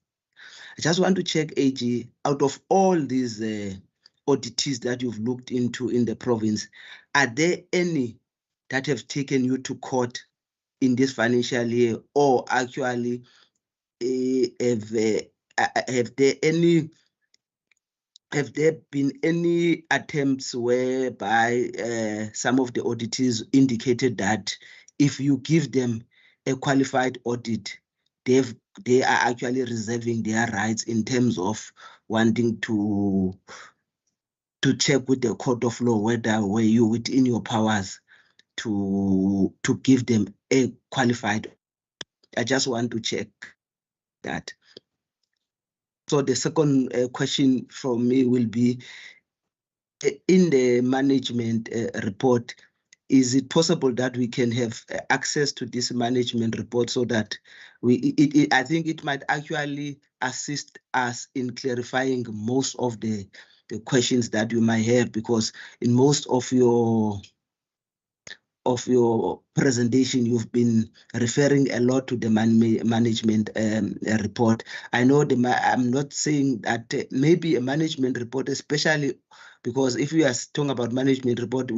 I just want to check, AG, out of all these audits that you've looked into in the province, are there any that have taken you to court in this financial year, or actually have there been any attempts whereby some of the auditors indicated that if you give them a qualified audit, they are actually reserving their rights in terms of wanting to check with the court of law whether were you within your powers to give them a qualified? I just want to check that. So the second question from me will be, in the management report, is it possible that we can have access to this management report so that I think it might actually assist us in clarifying most of the questions that you might have, because in most of your presentation, you've been referring a lot to the management report. I know I'm not saying that maybe a management report, especially because if we are talking about management report,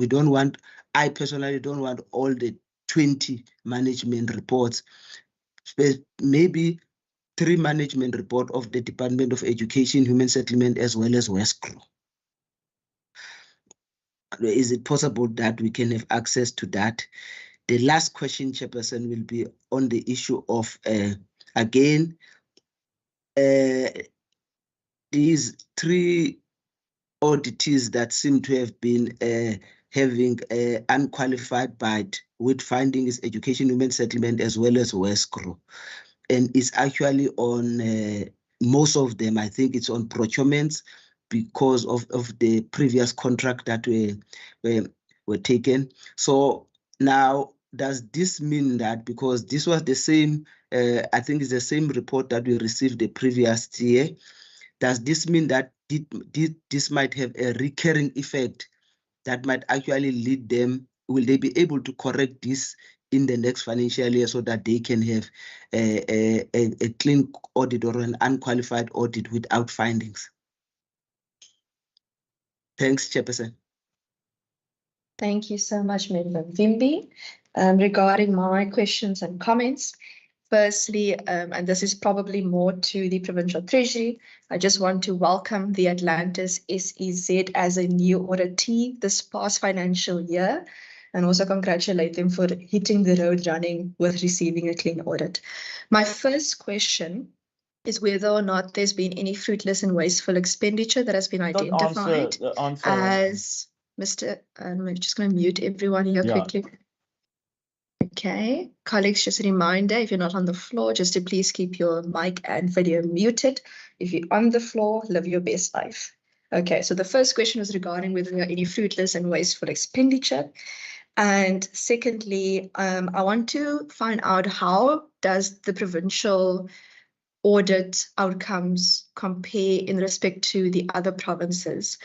I personally don't want all the 20 management reports. Maybe 3 management report of the Department of Education, Human Settlement, as well as WESCRO. Is it possible that we can have access to that? The last question, Chairperson, will be on the issue of, again, these 3 auditors that seem to have been having unqualified but with findings Education, Human Settlement, as well as WESCRO. And it's actually on most of them, I think it's on procurements, because of the previous contract that were taken. So now, does this mean that, because this was the same, I think it's the same report that we received the previous year, does this mean that this might have a recurring effect that might actually lead them, will they be able to correct this in the next financial year so that they can have a clean audit or an unqualified audit without findings? Thanks, Chairperson. Thank you so much, Member Vimbi. Regarding my questions and comments, firstly, and this is probably more to the Provincial Treasury, I just want to welcome the Atlantis SEZ as a new auditee this past financial year, and also congratulate them for hitting the road running with receiving a clean audit. My first question is whether or not there's been any fruitless and wasteful expenditure that has been identified as Mr. I'm just going to mute everyone here quickly. Okay, colleagues, just a reminder, if you're not on the floor, just to please keep your mic and video muted. If you're on the floor, live your best life. Okay, so the first question was regarding whether there are any fruitless and wasteful expenditure. And secondly, I want to find out, how does the provincial audit outcomes compare in respect to the other provinces?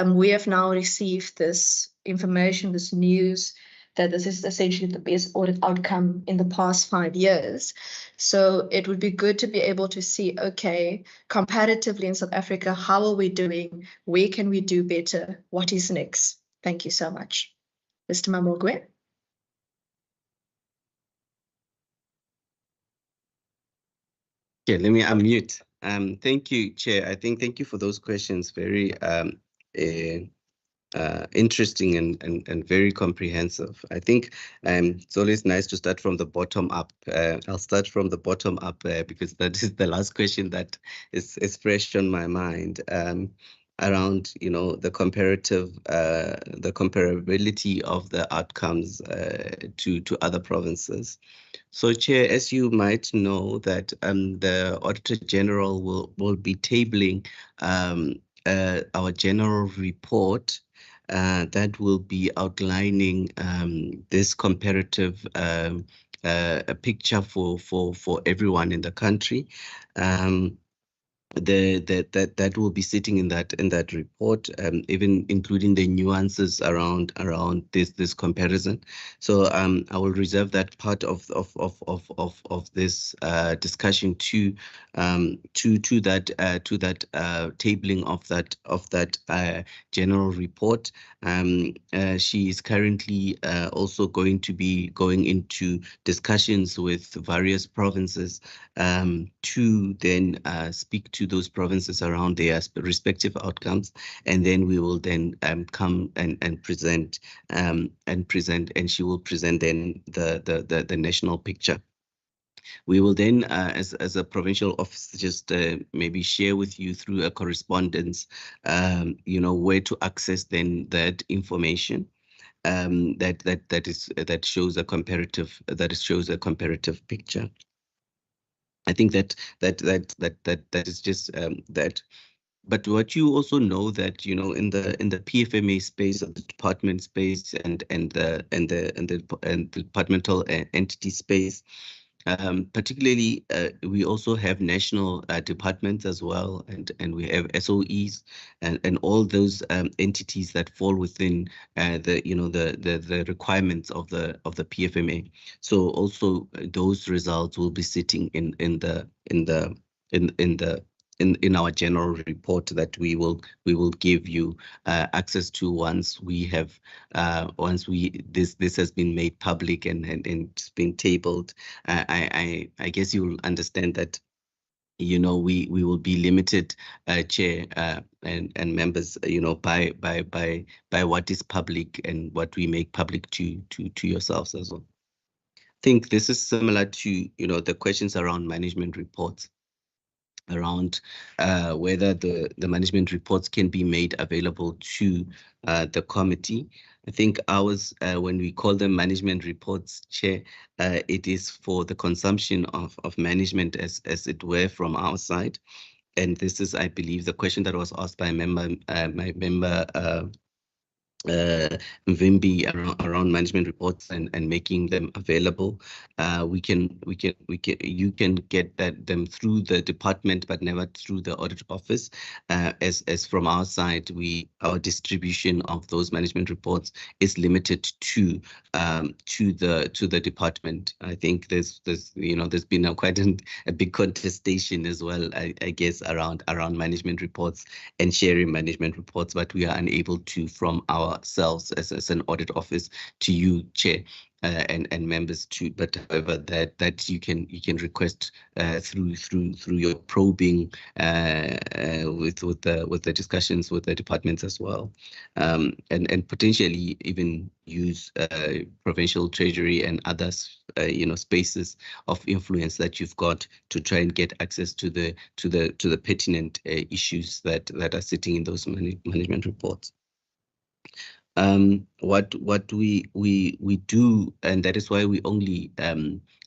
We have now received this information, this news, that this is essentially the best audit outcome in the past 5 years. So it would be good to be able to see, okay, comparatively in South Africa, how are we doing? Where can we do better? What is next? Thank you so much. Mr. Mamogwe. Okay, let me unmute. Thank you, Chair. Thank you for those questions. Very interesting and very comprehensive. I think it's always nice to start from the bottom up. I'll start from the bottom up because that is the last question that is fresh on my mind. Around, the comparability of the outcomes to other provinces. So, Chair, as you might know, that the Auditor General will be tabling our general report that will be outlining this comparative picture for everyone in the country. that will be sitting in that report, even including the nuances around this comparison. So I will reserve that part of this discussion to that tabling of that general report. She is currently also going to be going into discussions with various provinces to then speak to those provinces around their respective outcomes, and then we will then come and present and she will present then the national picture. We will then, as a provincial office, just maybe share with you through a correspondence, where to access then that information. That shows a comparative picture. I think that is just that. But what you also know that in the PFMA space, or the department space, and the departmental entity space, particularly we also have national departments as well, and we have SOEs and all those entities that fall within the requirements of the PFMA. So also those results will be sitting in our general report that we will give you access to once this has been made public and it's been tabled. I guess you will understand that we will be limited, Chair and members, by what is public and what we make public to yourselves as well. I think this is similar to the questions around management reports, around whether the management reports can be made available to the committee. I think ours, when we call them management reports, Chair, it is for the consumption of management as it were from our side. And this is, I believe, the question that was asked by my member Mvimbi around management reports and making them available. You can get them through the department, but never through the audit office. As from our side, our distribution of those management reports is limited to the department. I think there's been quite a big contestation as well, I guess, around management reports and sharing management reports, but we are unable to, from ourselves as an audit office, to you, Chair, and members too. But however, that you can request through your probing with the discussions with the departments as well, and potentially even use provincial treasury and others spaces of influence that you've got to try and get access to the pertinent issues that are sitting in those management reports. What we do, and that is why we only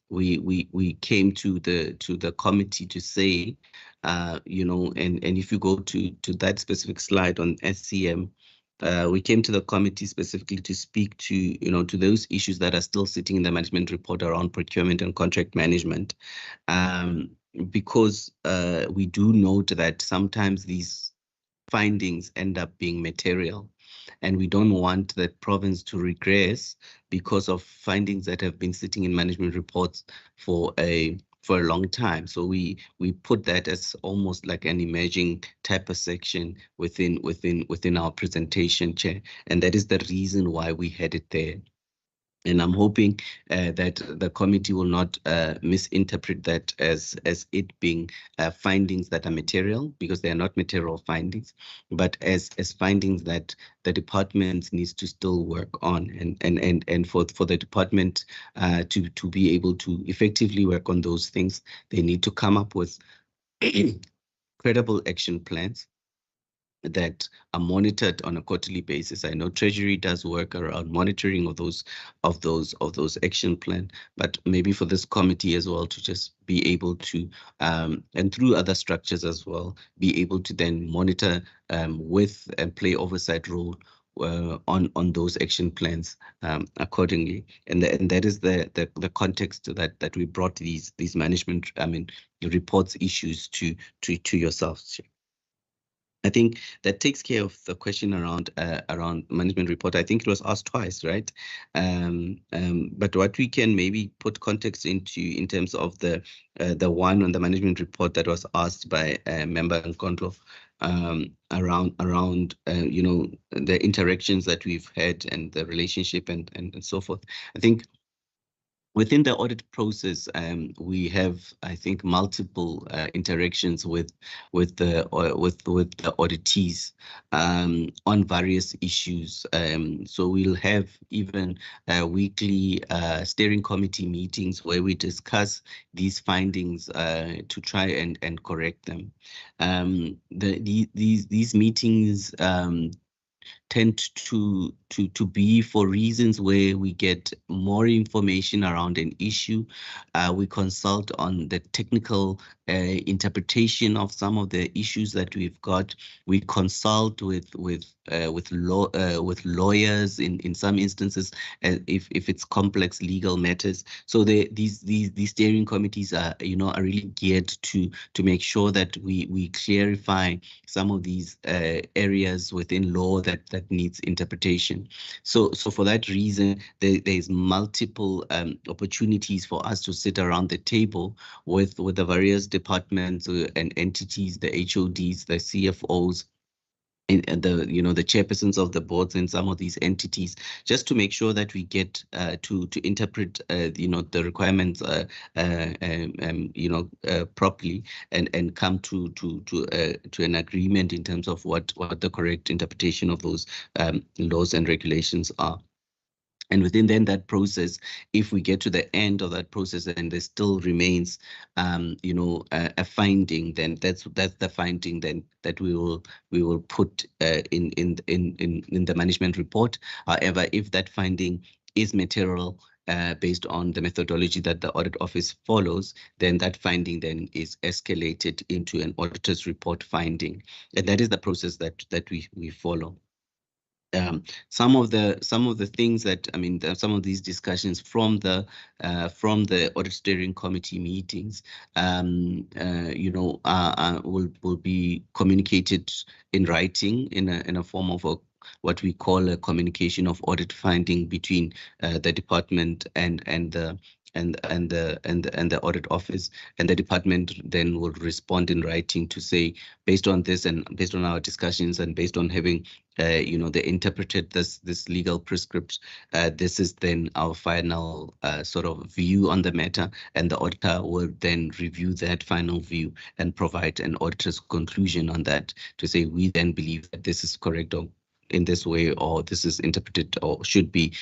we came to the committee to say, and if you go to that specific slide on SCM, we came to the committee specifically to speak to to those issues that are still sitting in the management report around procurement and contract management, because we do note that sometimes these findings end up being material, and we don't want the province to regress because of findings that have been sitting in management reports for a long time. So we put that as almost like an emerging type of section within our presentation, Chair, and that is the reason why we had it there. And I'm hoping that the committee will not misinterpret that as it being findings that are material, because they are not material findings, but as findings that the department needs to still work on, and for the department to be able to effectively work on those things, they need to come up with credible action plans that are monitored on a quarterly basis. I know Treasury does work around monitoring of those action plan, but maybe for this committee as well to just be able to, and through other structures as well, be able to then monitor with and play oversight role on those action plans accordingly. And that is the context that we brought these management, reports issues to yourselves. I think that takes care of the question around management report. I think it was asked twice, right? But what we can maybe put context into in terms of the one on the management report that was asked by Member Nkondlo, around the interactions that we've had and the relationship and so forth. I think within the audit process, we have, I think, multiple interactions with the auditees on various issues. So we'll have even weekly steering committee meetings where we discuss these findings to try and correct them. These meetings tend to be for reasons where we get more information around an issue. We consult on the technical interpretation of some of the issues that we've got. We consult with lawyers in some instances, if it's complex legal matters. So these steering committees are are really geared to make sure that we clarify some of these areas within law that needs interpretation. So for that reason, there's multiple opportunities for us to sit around the table with the various departments and entities, the HODs, the CFOs, and the chairpersons of the boards in some of these entities, just to make sure that we get to interpret the requirements properly and come to an agreement in terms of what the correct interpretation of those laws and regulations are. And within that process, if we get to the end of that process and there still remains, a finding, then that's the finding then that we will put in the management report. However, if that finding is material based on the methodology that the audit office follows, then that finding then is escalated into an auditor's report finding, and that is the process that we follow. Some of the things that some of these discussions from the audit steering committee meetings will be communicated in writing in a form of what we call a communication of audit finding between the department and the audit office, and the department then will respond in writing to say, based on this and based on our discussions and based on having they interpreted this legal prescript, this is then our final sort of view on the matter, and the auditor will then review that final view and provide an auditor's conclusion on that to say, we then believe that this is correct or in this way, or this is interpreted or should be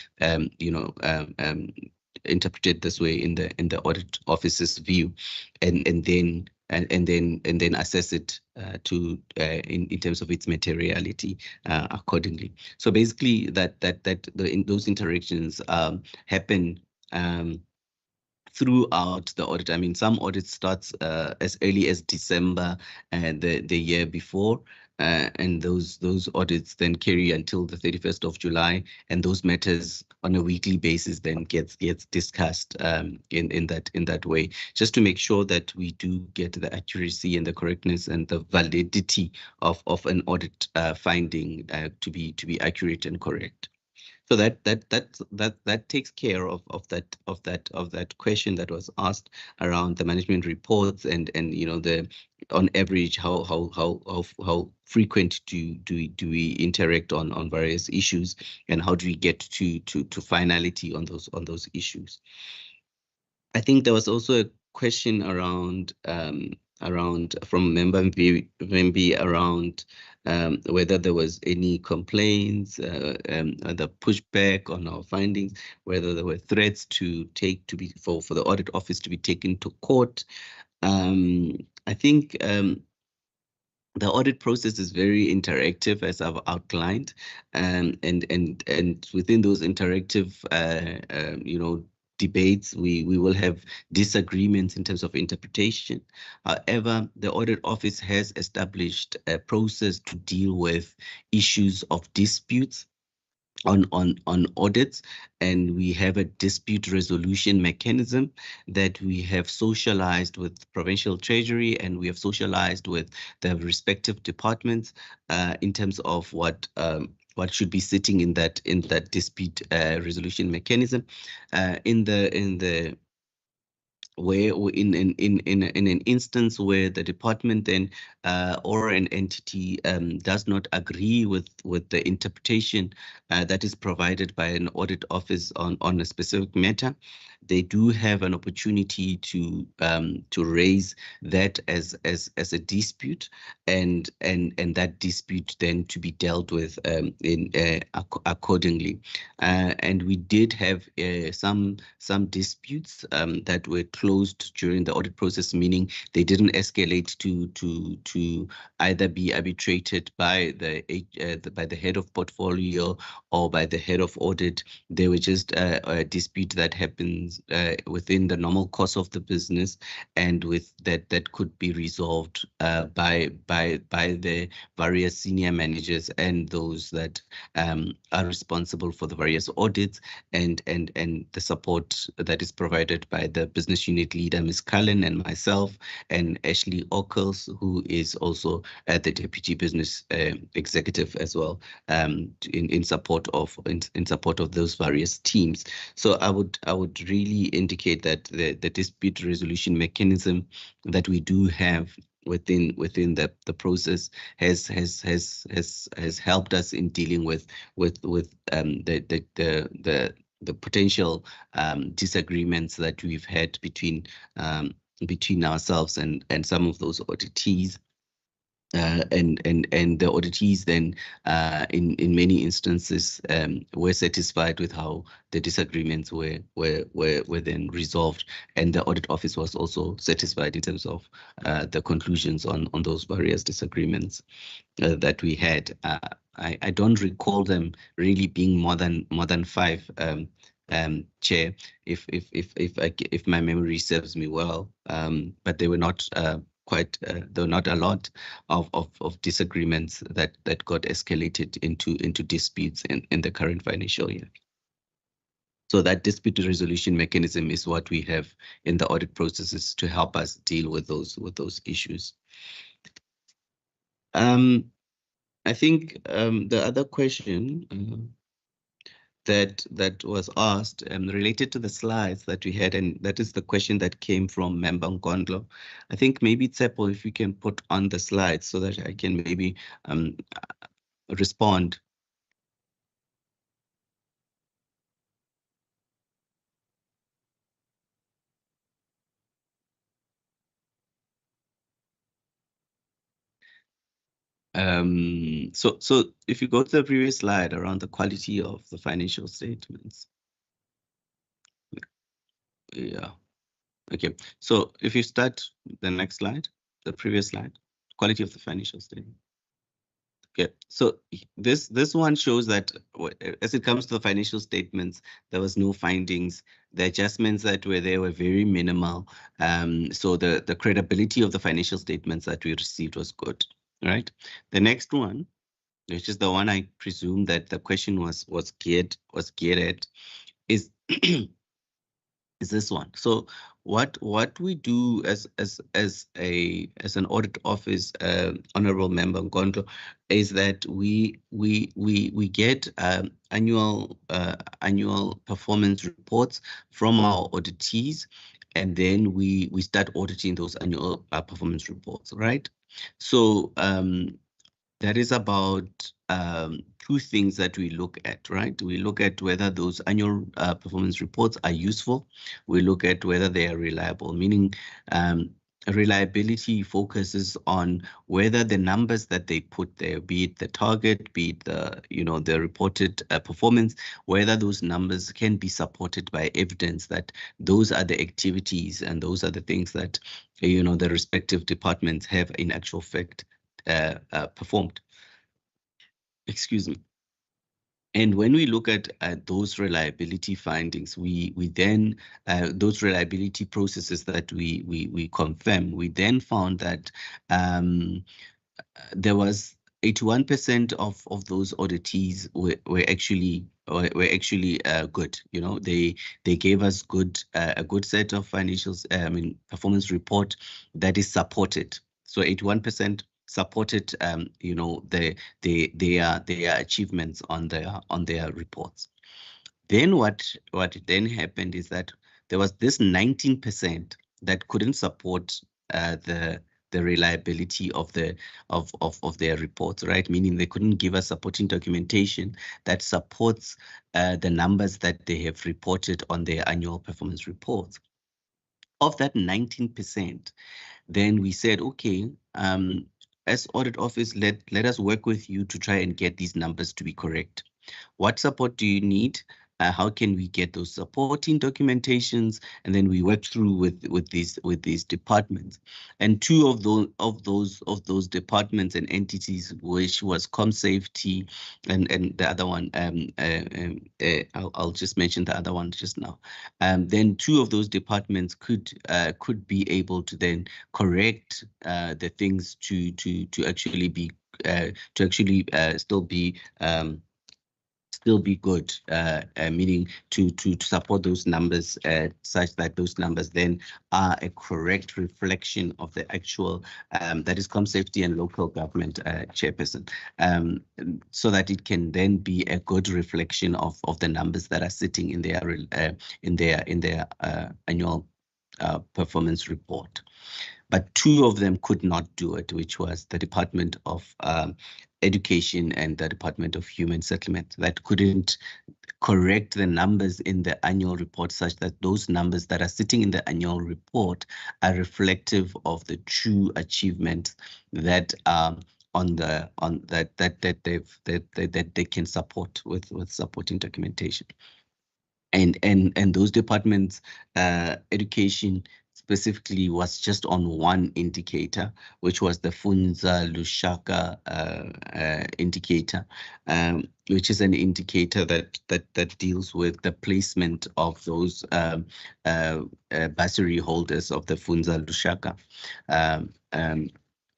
interpreted this way in the audit office's view, and then assess it in terms of its materiality accordingly. So basically, those interactions happen throughout the audit. Some audits starts as early as December the year before. And those audits then carry until the 31st of July, and those matters on a weekly basis then gets discussed in that way, just to make sure that we do get the accuracy and the correctness and the validity of an audit finding to be accurate and correct. So that takes care of that question that was asked around the management reports and the on average how frequent do we interact on various issues, and how do we get to finality on those issues. I think there was also a question around from Member Mvimbi around whether there was any complaints, the pushback on our findings, whether there were threats for the audit office to be taken to court. I think the audit process is very interactive, as I've outlined, and within those interactive, debates, we will have disagreements in terms of interpretation. However, the audit office has established a process to deal with issues of disputes on audits, and we have a dispute resolution mechanism that we have socialized with Provincial Treasury, and we have socialized with the respective departments in terms of what should be sitting in that dispute resolution mechanism. In an instance where the department then or an entity does not agree with the interpretation that is provided by an audit office on a specific matter, they do have an opportunity to raise that as a dispute, and that dispute then to be dealt with accordingly. And we did have some disputes that were closed during the audit process, meaning they didn't escalate to either be arbitrated by the head of portfolio or by the head of audit. They were just a dispute that happens within the normal course of the business, and with that could be resolved by the various senior managers and those that are responsible for the various audits, and the support that is provided by the business unit leader, Ms. Cullen, and myself, and Ashley Ockles, who is also the deputy business executive as well, in support of those various teams. So I would really indicate that the dispute resolution mechanism that we do have within the process has helped us in dealing with the potential disagreements that we've had between ourselves and some of those auditees. And the auditees then, in many instances, were satisfied with how the disagreements were then resolved, and the audit office was also satisfied in terms of the conclusions on those various disagreements that we had. I don't recall them really being more than 5, Chair, if my memory serves me well, but they were not there were not a lot of disagreements that got escalated into disputes in the current financial year. So that dispute resolution mechanism is what we have in the audit processes to help us deal with those issues. I think the other question that was asked related to the slides that we had, and that is the question that came from Member Nkondlo. I think maybe Tsepo, if you can put on the slides so that I can maybe respond. So if you go to the previous slide around the quality of the financial statements. Yeah. Okay. So if you start the next slide, the previous slide, quality of the financial statement. Okay, so this one shows that as it comes to the financial statements, there was no findings. The adjustments that were there were very minimal. So the credibility of the financial statements that we received was good. All right. The next one, which is the one I presume that the question was geared at, is is this one. So what we do as an audit office, Honorable Member Nkondlo, is that we get annual performance reports from our auditees, and then we start auditing those annual performance reports, right? So that is about 2 things that we look at, right? We look at whether those annual performance reports are useful. We look at whether they are reliable, meaning reliability focuses on whether the numbers that they put there, be it the target, be it the reported performance, whether those numbers can be supported by evidence that those are the activities and those are the things that the respective departments have in actual fact performed. Excuse me. And when we look at those reliability findings, we then those reliability processes that we confirm, we then found that there was 81% of those auditees were actually good. You know, they gave us a good set of financials, performance report that is supported. So 81% supported, you know, their achievements on their reports. Then what then happened is that there was this 19% that couldn't support the reliability of their reports, right? Meaning they couldn't give us supporting documentation that supports the numbers that they have reported on their annual performance reports. Of that 19%, then we said, okay, as audit office, let us work with you to try and get these numbers to be correct. What support do you need? How can we get those supporting documentations? And then we work through with these departments. And two of those departments and entities, which was ComSafety and the other one, I'll just mention the other one just now. Then two of those departments could be able to then correct the things to actually be still be good, meaning to support those numbers such that those numbers then are a correct reflection of the actual, that is ComSafety and local government chairperson, so that it can then be a good reflection of the numbers that are sitting in their annual performance report. But two of them could not do it, which was the Department of Education and the Department of Human Settlement, that couldn't correct the numbers in the annual report such that those numbers that are sitting in the annual report are reflective of the true achievements that that they can support with supporting documentation. And those departments, education specifically, was just on one indicator, which was the Funza Lushaka indicator, which is an indicator that deals with the placement of those bursary holders of the Funza Lushaka.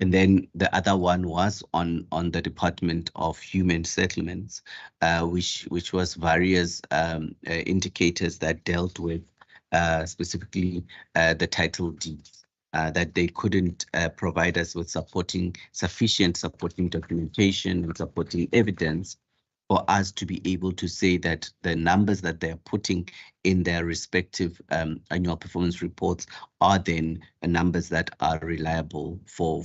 And then the other one was on the Department of Human Settlements, which was various indicators that dealt with specifically the title deeds, that they couldn't provide us with sufficient supporting documentation and supporting evidence for us to be able to say that the numbers that they're putting in their respective annual performance reports are then numbers that are reliable for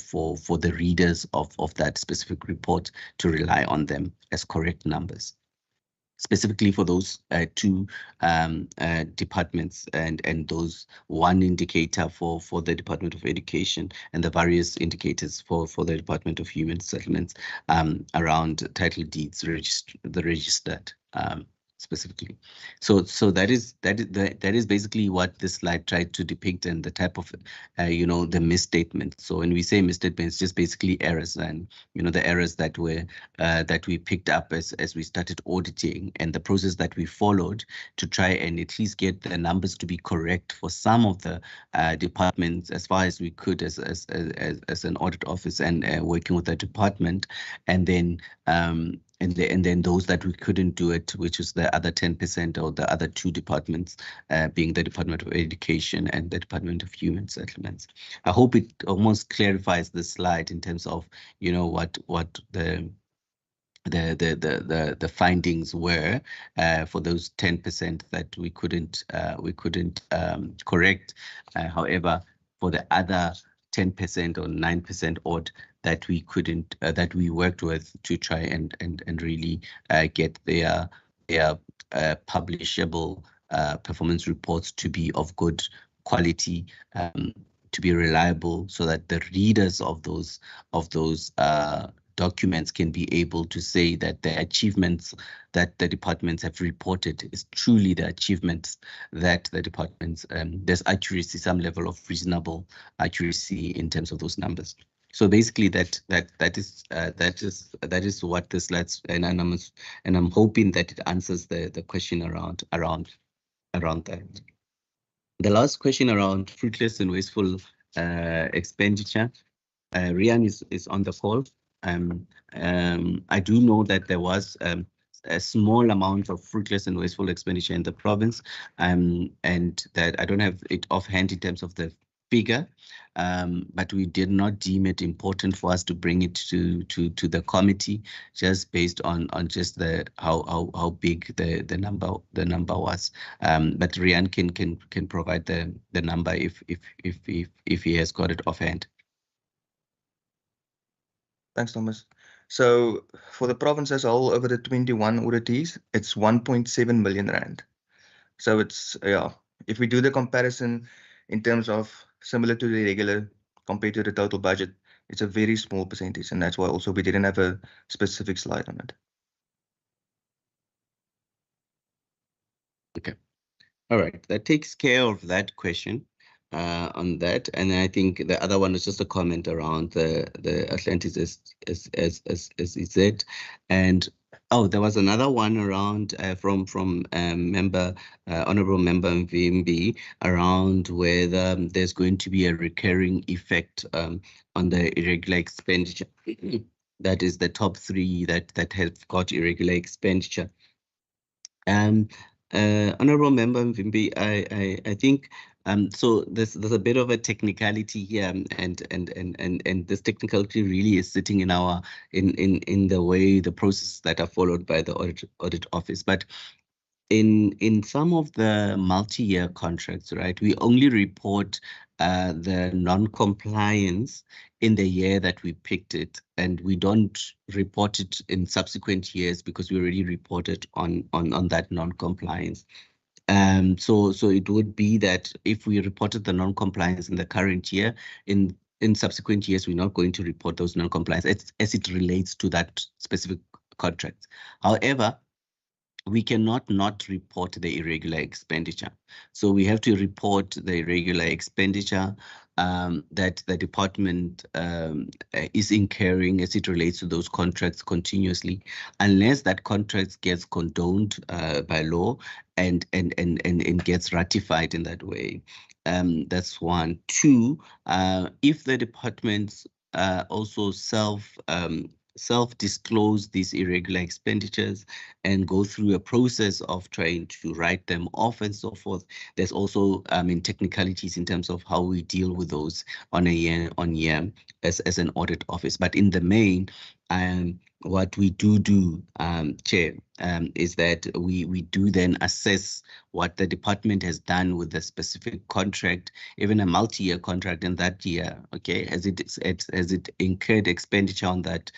the readers of that specific report to rely on them as correct numbers. Specifically for those two departments and those one indicator for the Department of Education and the various indicators for the Department of Human Settlements around title deeds, the registered specifically. So that is basically what this slide tried to depict, and the type of the misstatement. So when we say misstatements, just basically errors, and the errors that we picked up as we started auditing, and the process that we followed to try and at least get the numbers to be correct for some of the departments as far as we could as an audit office, and working with the department, and then those that we couldn't do it, which is the other 10% or the other two departments, being the Department of Education and the Department of Human Settlements. I hope it almost clarifies the slide in terms of what the findings were for those 10% that we couldn't correct. However, for the other 10% or 9% odd that we couldn't, that we worked with to try and really get their publishable performance reports to be of good quality, to be reliable, so that the readers of those documents can be able to say that the achievements that the departments have reported is truly the achievements that the departments, there's accuracy, some level of reasonable accuracy in terms of those numbers. So basically that is what this slides, and I'm hoping that it answers the question around that. The last question around fruitless and wasteful expenditure. Rian is on the call. I do know that there was a small amount of fruitless and wasteful expenditure in the province, and that I don't have it offhand in terms of the figure, but we did not deem it important for us to bring it to the committee, just based on just the how big the number was. But Rian can provide the number if he has got it offhand. Thanks, Thomas. So for the province as a whole, over the 21 auditees, it's 1.7 million rand. So it's, yeah, if we do the comparison in terms of similar to the regular compared to the total budget, it's a very small percentage. And that's why also we didn't have a specific slide on it. Okay. All right. That takes care of that question. On that, and I think the other one is just a comment around the Atlantis as is it, and oh, there was another one around from member honorable member Mvimbi around whether there's going to be a recurring effect on the irregular expenditure. That is the top three that have got irregular expenditure. Honorable Member Mvimbi, I think so there's a bit of a technicality here, and this technicality really is sitting in our in the way the processes that are followed by the audit office. But in some of the multi-year contracts, right, we only report the non-compliance in the year that we picked it, and we don't report it in subsequent years because we already reported on that non-compliance. So it would be that if we reported the non-compliance in the current year, in subsequent years, we're not going to report those non-compliance as it relates to that specific contract. However, we cannot not report the irregular expenditure. So we have to report the irregular expenditure that the department is incurring as it relates to those contracts continuously, unless that contract gets condoned by law and gets ratified in that way. That's one. Two, if the departments also self-disclose these irregular expenditures and go through a process of trying to write them off and so forth. There's also technicalities in terms of how we deal with those on a year-on-year as an audit office. But in the main, what we do, Chair, is that we do then assess what the department has done with the specific contract, even a multi-year contract in that year. Okay, has it incurred expenditure on that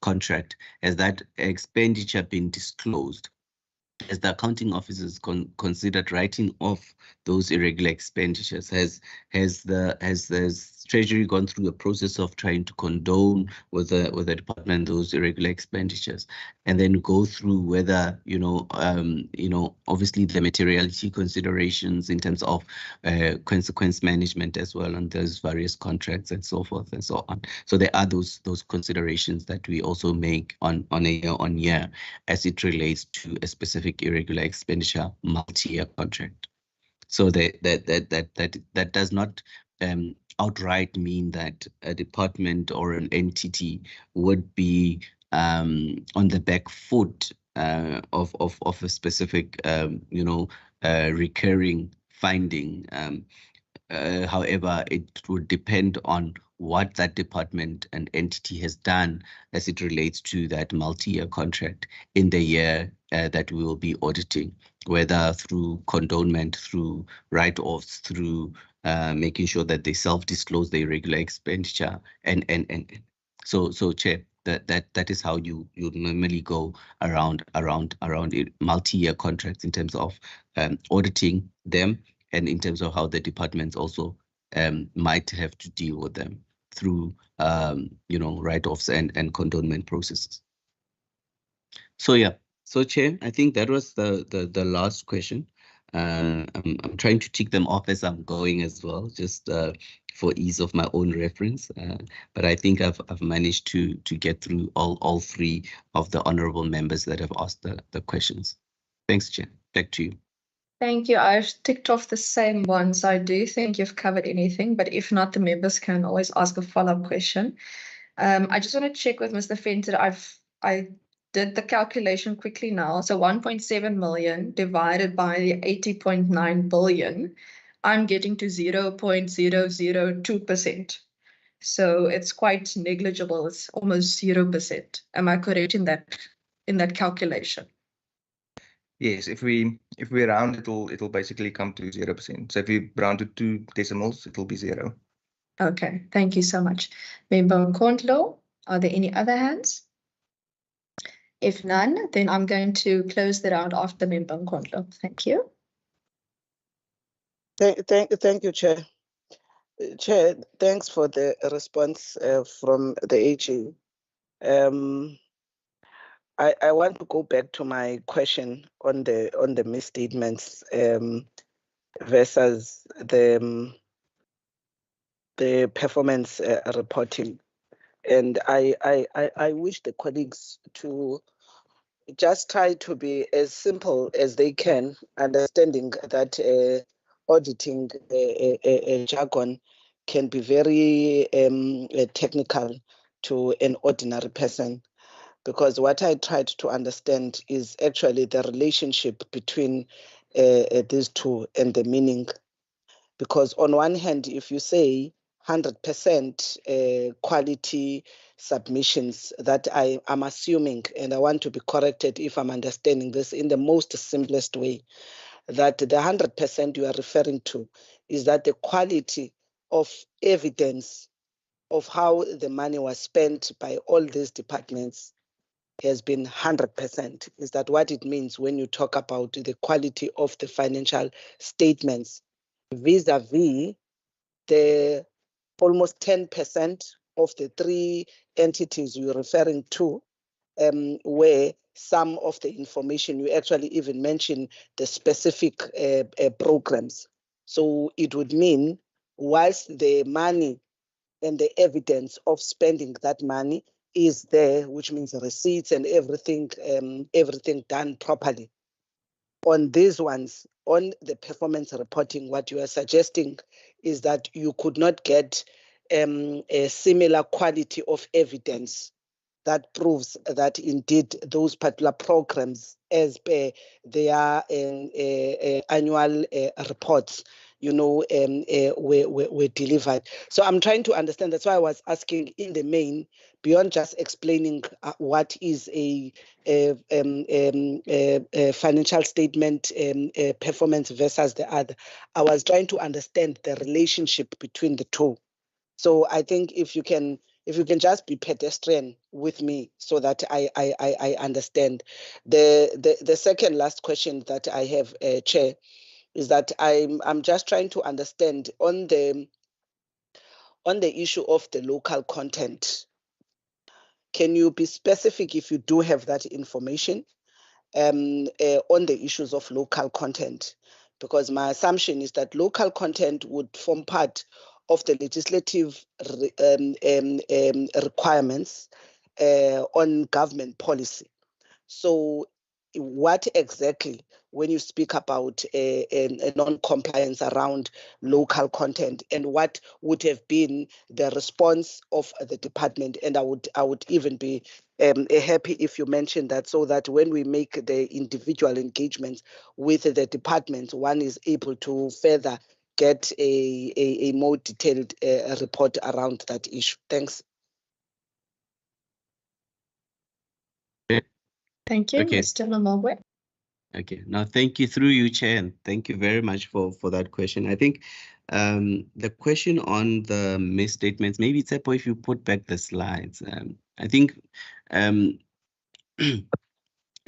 contract? Has that expenditure been disclosed? Has the accounting officers considered writing off those irregular expenditures? Has the Treasury gone through a process of trying to condone with the department those irregular expenditures, and then go through whether obviously the materiality considerations in terms of consequence management as well on those various contracts and so forth and so on. So there are those considerations that we also make on a year-on-year as it relates to a specific irregular expenditure multi-year contract. So that does not outright mean that a department or an entity would be on the back foot of a specific recurring finding. However, it would depend on what that department and entity has done as it relates to that multi-year contract in the year that we will be auditing, whether through condonement, through write-offs, through making sure that they self-disclose their irregular expenditure, and so Chair, that is how you normally go around multi-year contracts in terms of auditing them, and in terms of how the departments also might have to deal with them through write-offs and condonement processes. So yeah, so Chair, I think that was the last question. I'm trying to tick them off as I'm going as well, just for ease of my own reference. But I think I've managed to get through all three of the honourable members that have asked the questions. Thanks, Chair. Back to you. Thank you. I've ticked off the same ones. I do think you've covered anything, but if not, the members can always ask a follow-up question. I just want to check with Mr. Venter. I did the calculation quickly now. So 1.7 million divided by 80.9 billion, I'm getting to 0.002%. So it's quite negligible. It's almost 0%. Am I correct in that calculation? Yes, if we round, it'll basically come to 0%. So if we round to 2 decimals, it'll be 0. Okay, thank you so much. Member Nkondlo, are there any other hands? If none, then I'm going to close the round after Member Nkondlo. Thank you. Thank you, Chair. Chair, thanks for the response from the AG. I want to go back to my question on the misstatements versus the performance reporting, and I wish the colleagues to just try to be as simple as they can, understanding that auditing jargon can be very technical to an ordinary person. Because what I tried to understand is actually the relationship between these two and the meaning. Because on one hand, if you say 100% quality submissions, that I'm assuming, and I want to be corrected if I'm understanding this in the most simplest way, that the 100% you are referring to is that the quality of evidence of how the money was spent by all these departments has been 100%. Is that what it means when you talk about the quality of the financial statements vis-a-vis the almost 10% of the 3 entities you're referring to, where some of the information, you actually even mention the specific programs. So it would mean whilst the money and the evidence of spending that money is there, which means receipts and everything done properly. On these ones, on the performance reporting, what you are suggesting is that you could not get a similar quality of evidence that proves that indeed those particular programs, as per their annual reports, were delivered. So I'm trying to understand. That's why I was asking in the main, beyond just explaining what is a financial statement performance versus the other. I was trying to understand the relationship between the two. So I think if you can just be pedestrian with me so that I understand. The second last question that I have, Chair, is that I'm just trying to understand on the issue of the local content. Can you be specific if you do have that information on the issues of local content? Because my assumption is that local content would form part of the legislative requirements on government policy. So what exactly, when you speak about a non-compliance around local content, and what would have been the response of the department? And I would even be happy if you mentioned that, so that when we make the individual engagements with the department, one is able to further get a more detailed report around that issue. Thanks. Thank you, Okay. Mr. Lamogwe. Okay, now thank you through you, Chair, and thank you very much for that question. I think the question on the misstatements, maybe Tsepo, if you put back the slides, I think, and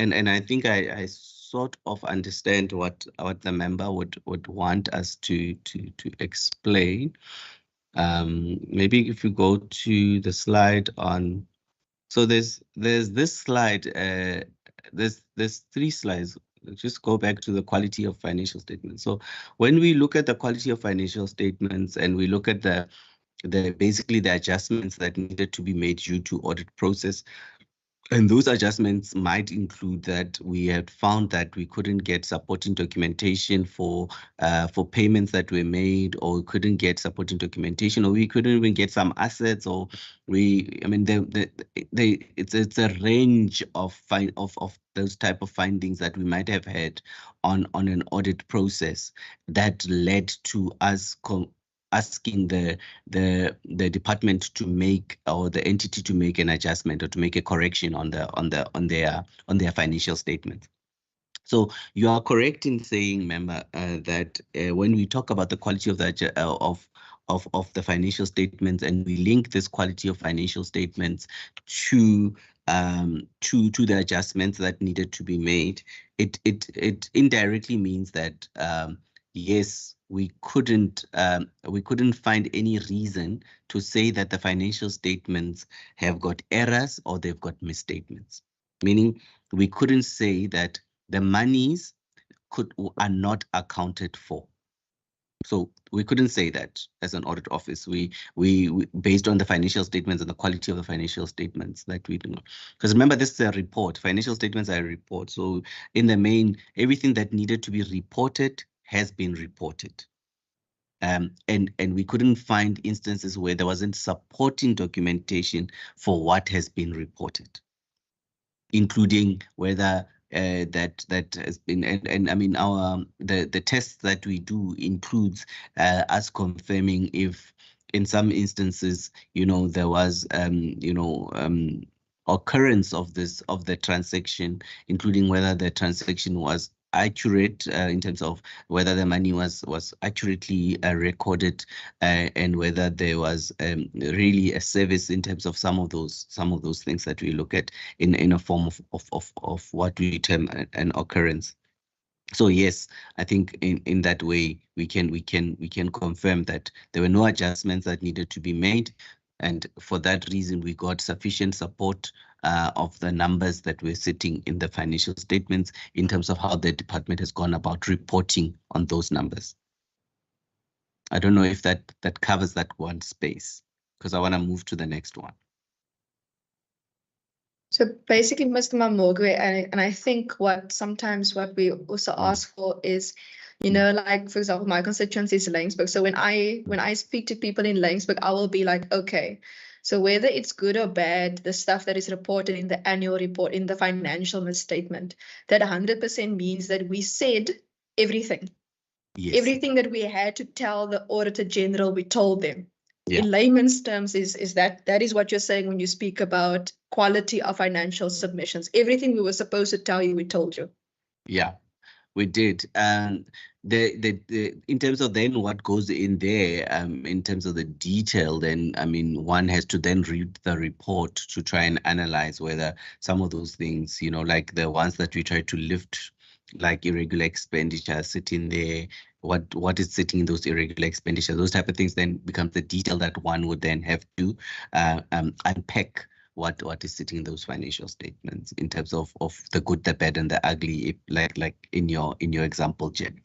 I think I sort of understand what the member would want us to explain. Maybe if you go to the slide on, so there's this slide, there's 3 slides. Just go back to the quality of financial statements. So when we look at the quality of financial statements and we look at the basically the adjustments that needed to be made due to audit process, And those adjustments might include that we had found that we couldn't get supporting documentation for payments that were made, or we couldn't get supporting documentation, or we couldn't even get some assets, or it's a range of those type of findings that we might have had on an audit process that led to us asking the department to make, or the entity to make, an adjustment or to make a correction on their financial statements. So you are correct in saying, member, that when we talk about the quality of the financial statements, and we link this quality of financial statements to the adjustments that needed to be made, it indirectly means that yes, we couldn't find any reason to say that the financial statements have got errors or they've got misstatements. Meaning, we couldn't say that the monies are not accounted for. So we couldn't say that as an audit office. We based on the financial statements and the quality of the financial statements that we do. Because remember, this is a report. Financial statements are a report. So in the main, everything that needed to be reported has been reported. And we couldn't find instances where there wasn't supporting documentation for what has been reported, including whether that has been, and I mean, our the tests that we do includes us confirming if in some instances, there was occurrence of the transaction, including whether the transaction was accurate in terms of whether the money was accurately recorded, and whether there was really a service in terms of some of those things that we look at in a form of what we term an occurrence. So yes, I think in that way we can confirm that there were no adjustments that needed to be made, and for that reason we got sufficient support of the numbers that were sitting in the financial statements in terms of how the department has gone about reporting on those numbers. I don't know if that covers that one space, because I want to move to the next one. So basically, Mr. Mamogwe, and I think what we also ask for is, like, for example, my constituency is Laingsburg. So when I speak to people in Laingsburg, I will be like, okay, so whether it's good or bad, the stuff that is reported in the annual report, in the financial misstatement, that 100% means that we said everything. Yes. Everything that we had to tell the Auditor General, we told them. Yeah. In layman's terms, is that is what you're saying when you speak about quality of financial submissions. Everything we were supposed to tell you, we told you. Yeah, we did. And in terms of then what goes in there, in terms of the detail, then I mean, one has to then read the report to try and analyze whether some of those things, like the ones that we try to lift, like irregular expenditure sitting there, what is sitting in those irregular expenditures, those type of things then becomes the detail that one would then have to unpack what is sitting in those financial statements in terms of the good, the bad, and the ugly, like in your example, Jen.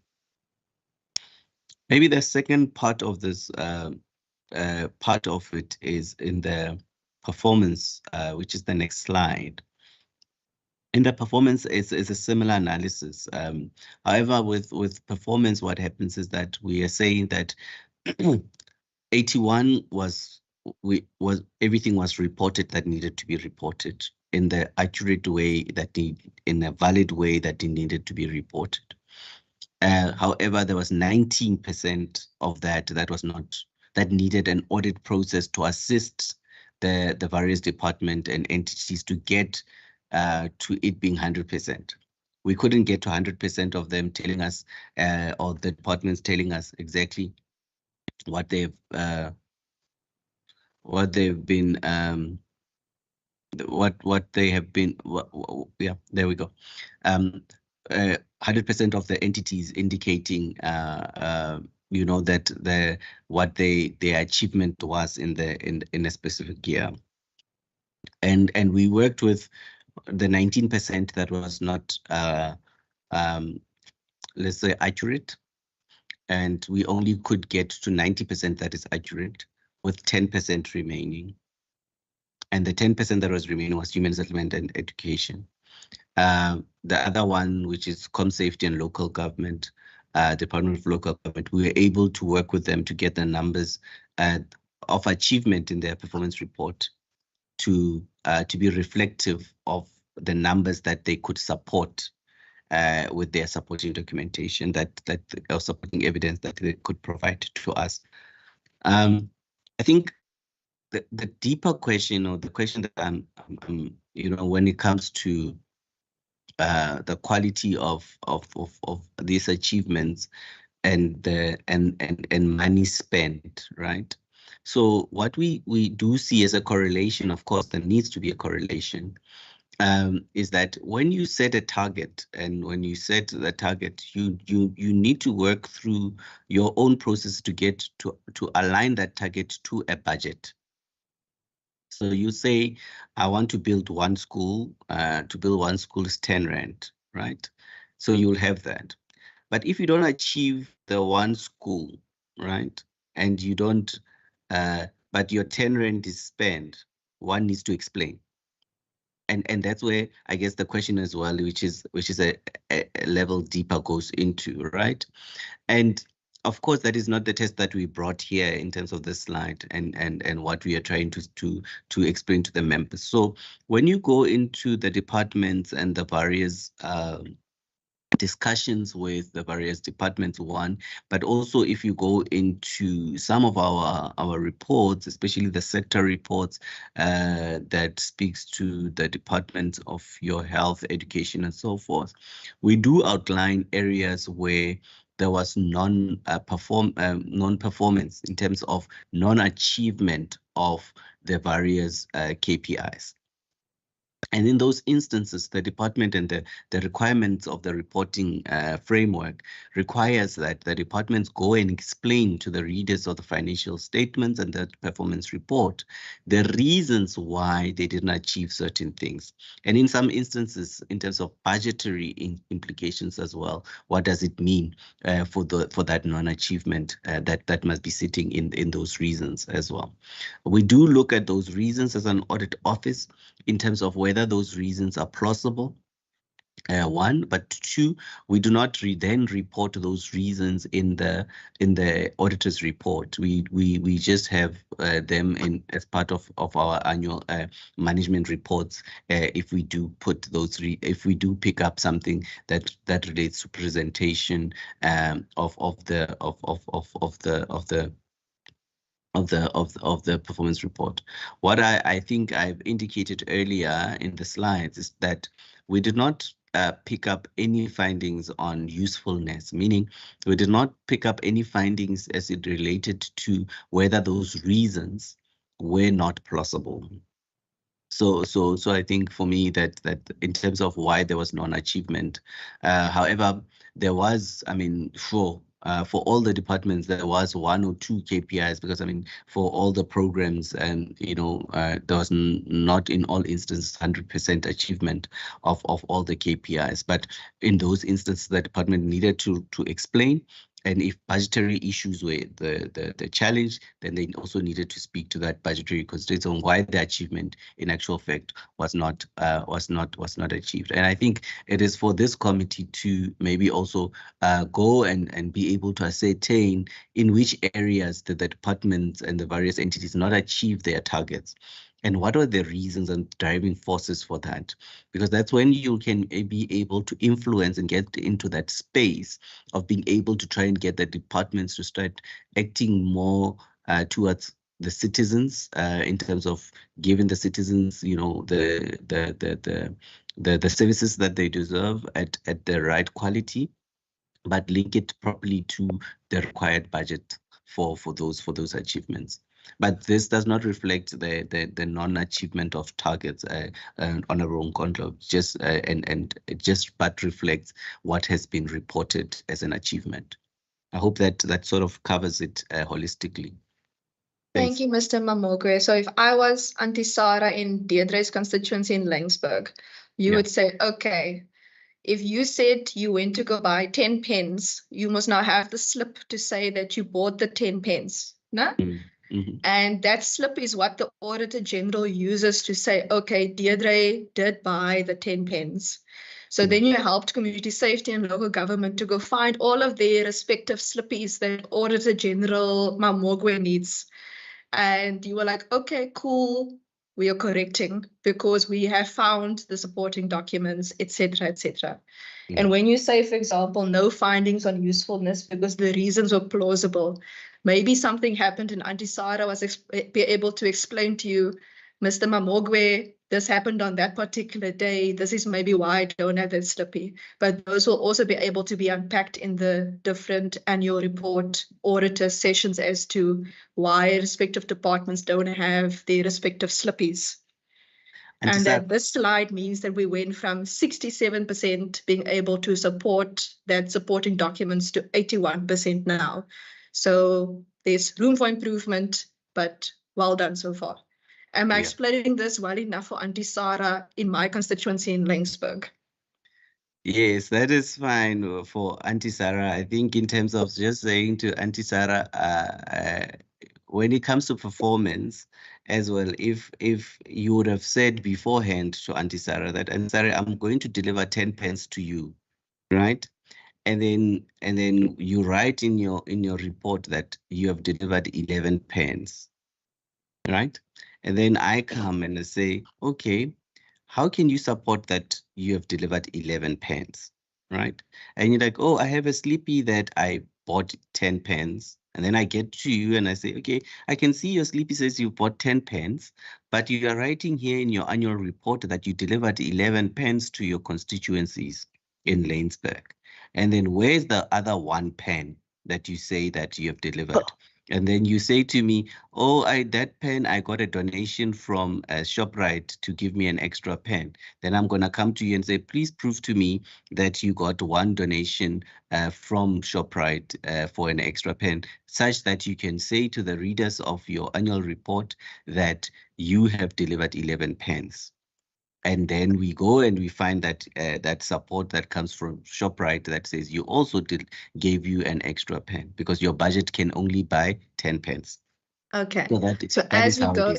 Maybe the second part of this part of it is in the performance, which is the next slide. In the performance is a similar analysis. However, with performance, what happens is that we are saying that 81 everything was reported that needed to be reported in the accurate way, in a valid way that it needed to be reported. However, there was 19% of that needed an audit process to assist the various department and entities to get to it being 100%. We couldn't get to 100% of them telling us, or the departments telling us exactly what they've been, what they have been. Yeah, there we go. 100% of the entities indicating, that what their achievement was in a specific year, and we worked with the 19% that was not, let's say, accurate, and we only could get to 90% that is accurate, with 10% remaining. And the 10% that was remaining was human settlement and education. The other one, which is Com Safety and Local Government, Department of Local Government, we were able to work with them to get the numbers of achievement in their performance report to be reflective of the numbers that they could support with their supporting documentation, or supporting evidence that they could provide to us. I think the deeper question, or the question that I'm when it comes to the quality of these achievements and money spent, right? So what we do see as a correlation, of course, there needs to be a correlation, is that when you set a target, and when you set the target, you need to work through your own process to get to align that target to a budget. So you say, I want to build one school. To build one school is 10 rand, right? So you'll have that. But if you don't achieve the one school, right, and you don't, but your 10 rand is spent, one needs to explain. And that's where I guess the question as well, which is a level deeper, goes into, right? And of course, that is not the test that we brought here in terms of this slide and what we are trying to explain to the members. So when you go into the departments and the various discussions with the various departments, one, but also if you go into some of our reports, especially the sector reports that speaks to the departments of your health, education, and so forth, we do outline areas where there was non-performance in terms of non-achievement of the various KPIs. And in those instances, the department and the requirements of the reporting framework requires that the departments go and explain to the readers of the financial statements and the performance report the reasons why they didn't achieve certain things. And in some instances, in terms of budgetary implications as well, what does it mean for that non-achievement that must be sitting in those reasons as well. We do look at those reasons as an audit office in terms of whether those reasons are plausible, one, but two, we do not then report those reasons in the auditor's report. We just have them as part of our annual management reports. If we do put those, if we do pick up something that relates to presentation of the performance report. What I think I've indicated earlier in the slides is that we did not pick up any findings on usefulness, meaning we did not pick up any findings as it related to whether those reasons were not plausible. So I think for me that in terms of why there was non-achievement, however, there was, I mean, for all the departments, there was 1 or 2 KPIs, because I mean, for all the programs, and there was not in all instances 100% achievement of all the KPIs. But in those instances, the department needed to explain. And if budgetary issues were the challenge, then they also needed to speak to that budgetary constraints on why the achievement in actual fact was not achieved. And I think it is for this committee to maybe also go and be able to ascertain in which areas the departments and the various entities not achieve their targets. And what are the reasons and driving forces for that? Because that's when you can be able to influence and get into that space of being able to try and get the departments to start acting more towards the citizens in terms of giving the citizens, the services that they deserve at the right quality, but link it properly to the required budget for those achievements. But this does not reflect the non-achievement of targets on a wrong control, but reflects what has been reported as an achievement. I hope that sort of covers it holistically. Thank you, Mr. Mamogwe. So if I was Auntie Sarah in Deirdre's constituency in Laingsburg, you would say, okay, if you said you went to go buy 10 pens, you must now have the slip to say that you bought the 10 pens. No? And that slip is what the Auditor General uses to say, okay, Deirdre did buy the 10 pens. So then you helped Community Safety and Local Government to go find all of their respective slippies that Auditor General Mamogwe needs. And you were like, okay, cool, we are correcting because we have found the supporting documents, etc., etc. And when you say, for example, no findings on usefulness because the reasons were plausible, maybe something happened and Auntie Sarah was be able to explain to you, Mr. Mamogwe, this happened on that particular day. This is maybe why I don't have that slippy. But those will also be able to be unpacked in the different annual report auditor sessions as to why respective departments don't have their respective slippies. And that this slide means that we went from 67% being able to support that supporting documents to 81% now. So there's room for improvement, but well done so far. Am I explaining this well enough for Auntie Sarah in my constituency in Laingsburg? Yes, that is fine for Auntie Sarah. I think in terms of just saying to Auntie Sarah, when it comes to performance as well, if you would have said beforehand to Auntie Sarah that, Auntie Sarah, I'm going to deliver 10 pence to you, right? And then you write in your report that you have delivered 11 pence, right? And then I come and I say, okay, how can you support that you have delivered 11 pence, right? And you're like, oh, I have a sleepy that I bought 10 pence. And then I get to you and I say, okay, I can see your sleepy says you bought 10 pence, but you are writing here in your annual report that you delivered 11 pence to your constituencies in Laingsburg. And then where's the other 1 pen that you say that you have delivered? And then you say to me, oh, that pen, I got a donation from ShopRite to give me an extra pen. Then I'm going to come to you and say, please prove to me that you got 1 donation from ShopRite for an extra pen, such that you can say to the readers of your annual report that you have delivered 11 pens. And then we go and we find that that support that comes from ShopRite that says you also gave you an extra pen because your budget can only buy 10 pence. Okay. So as we go,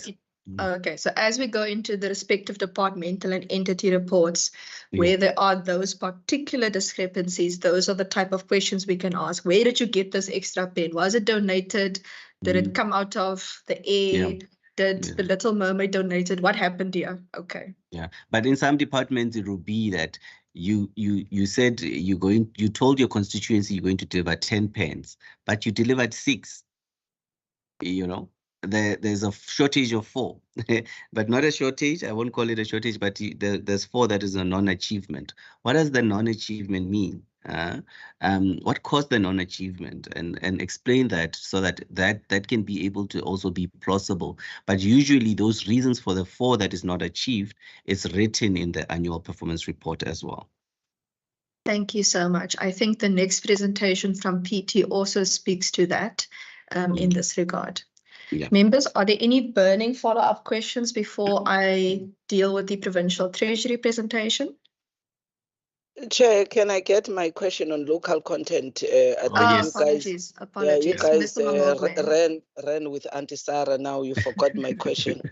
okay. So as we go into the respective departmental and entity reports, where there are those particular discrepancies, those are the type of questions we can ask. Where did you get this extra pen? Was it donated? Did it come out of the air? Did the Little Mermaid donated? What happened here? Okay. Yeah, but in some departments it will be that you said you told your constituency you're going to deliver 10 pens, but you delivered 6. You know, there's a shortage of 4, but not a shortage. I won't call it a shortage, but there's 4 that is a non-achievement. What does the non-achievement mean? What caused the non-achievement, and explain that so that can be able to also be plausible. But usually those reasons for the 4 that is not achieved is written in the annual performance report as well. Thank you so much. I think the next presentation from PT also speaks to that in this regard. Members, are there any burning follow-up questions before I deal with the Provincial Treasury presentation? Chair, can I get my question on local content? Apologies. Yeah, you guys ran with Auntie Sarah. Now you forgot my question.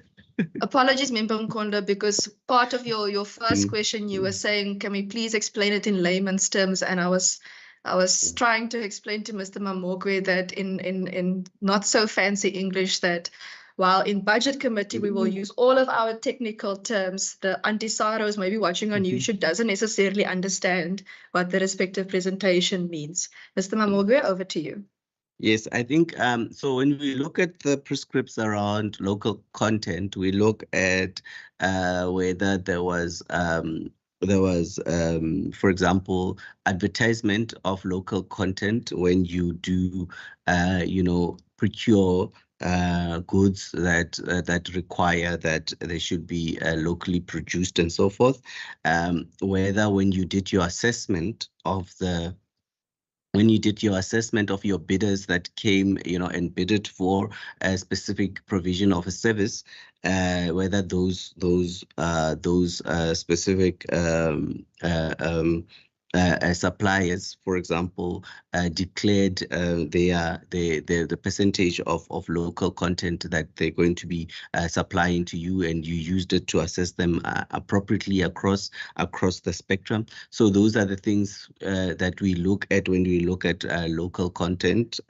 Apologies, Member Mkonda, because part of your first question, you were saying, can we please explain it in layman's terms? And I was trying to explain to Mr. Mamogwe that in not so fancy English that while in budget committee, we will use all of our technical terms, the Auntie Sarah who's maybe watching on YouTube doesn't necessarily understand what the respective presentation means. Mr. Mamogwe, over to you. Yes, I think so. When we look at the prescripts around local content, we look at whether there was, for example, advertisement of local content when you do, procure goods that require that they should be locally produced and so forth. Whether when you did your assessment of your bidders that came, and bidded for a specific provision of a service, whether those specific suppliers, for example, declared the percentage of local content that they're going to be supplying to you, and you used it to assess them appropriately across the spectrum. So those are the things that we look at when we look at local content,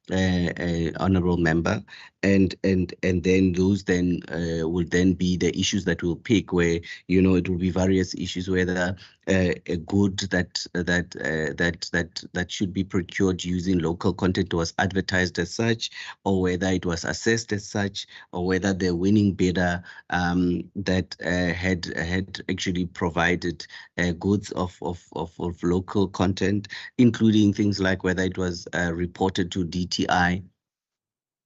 honorable member, and then those will then be the issues that we'll pick, where it will be various issues, whether a good that should be procured using local content was advertised as such, or whether it was assessed as such, or whether the winning bidder that had actually provided goods of local content, including things like whether it was reported to DTI.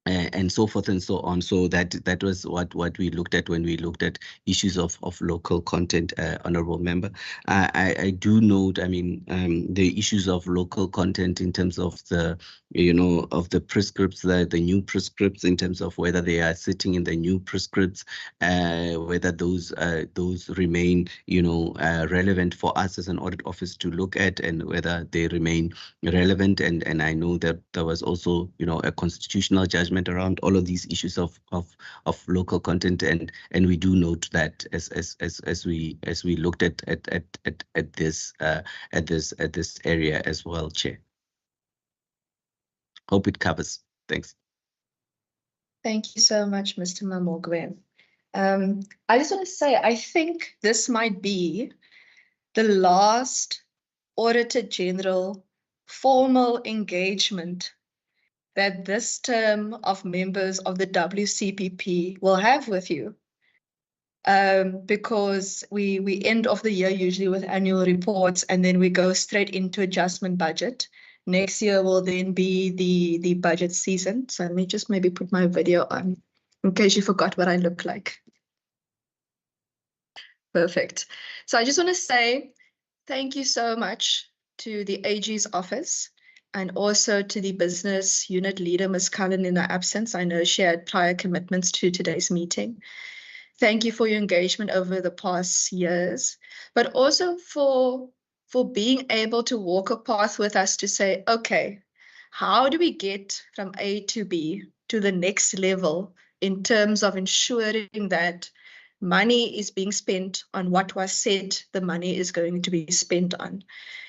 And so forth and so on. So that was what we looked at when we looked at issues of local content, honorable member. I do note, the issues of local content in terms of the of the prescripts, the new prescripts, in terms of whether they are sitting in the new prescripts, whether those remain relevant for us as an audit office to look at, and whether they remain relevant. And I know that there was also a constitutional judgment around all of these issues of local content, and we do note that as we looked at this area as well, Chair. Hope it covers. Thanks. Thank you so much, Mr. Mamogwe. I just want to say, I think this might be the last Auditor General formal engagement that this term of members of the WCPP will have with you. Because we end off the year usually with annual reports, and then we go straight into adjustment budget. Next year will then be the budget season. So let me just maybe put my video on in case you forgot what I look like. Perfect. So I just want to say thank you so much to the AG's office, and also to the business unit leader, Ms. Cullen, in her absence. I know she had prior commitments to today's meeting. Thank you for your engagement over the past years, but also for being able to walk a path with us to say, okay, how do we get from A to B to the next level in terms of ensuring that money is being spent on what was said the money is going to be spent on.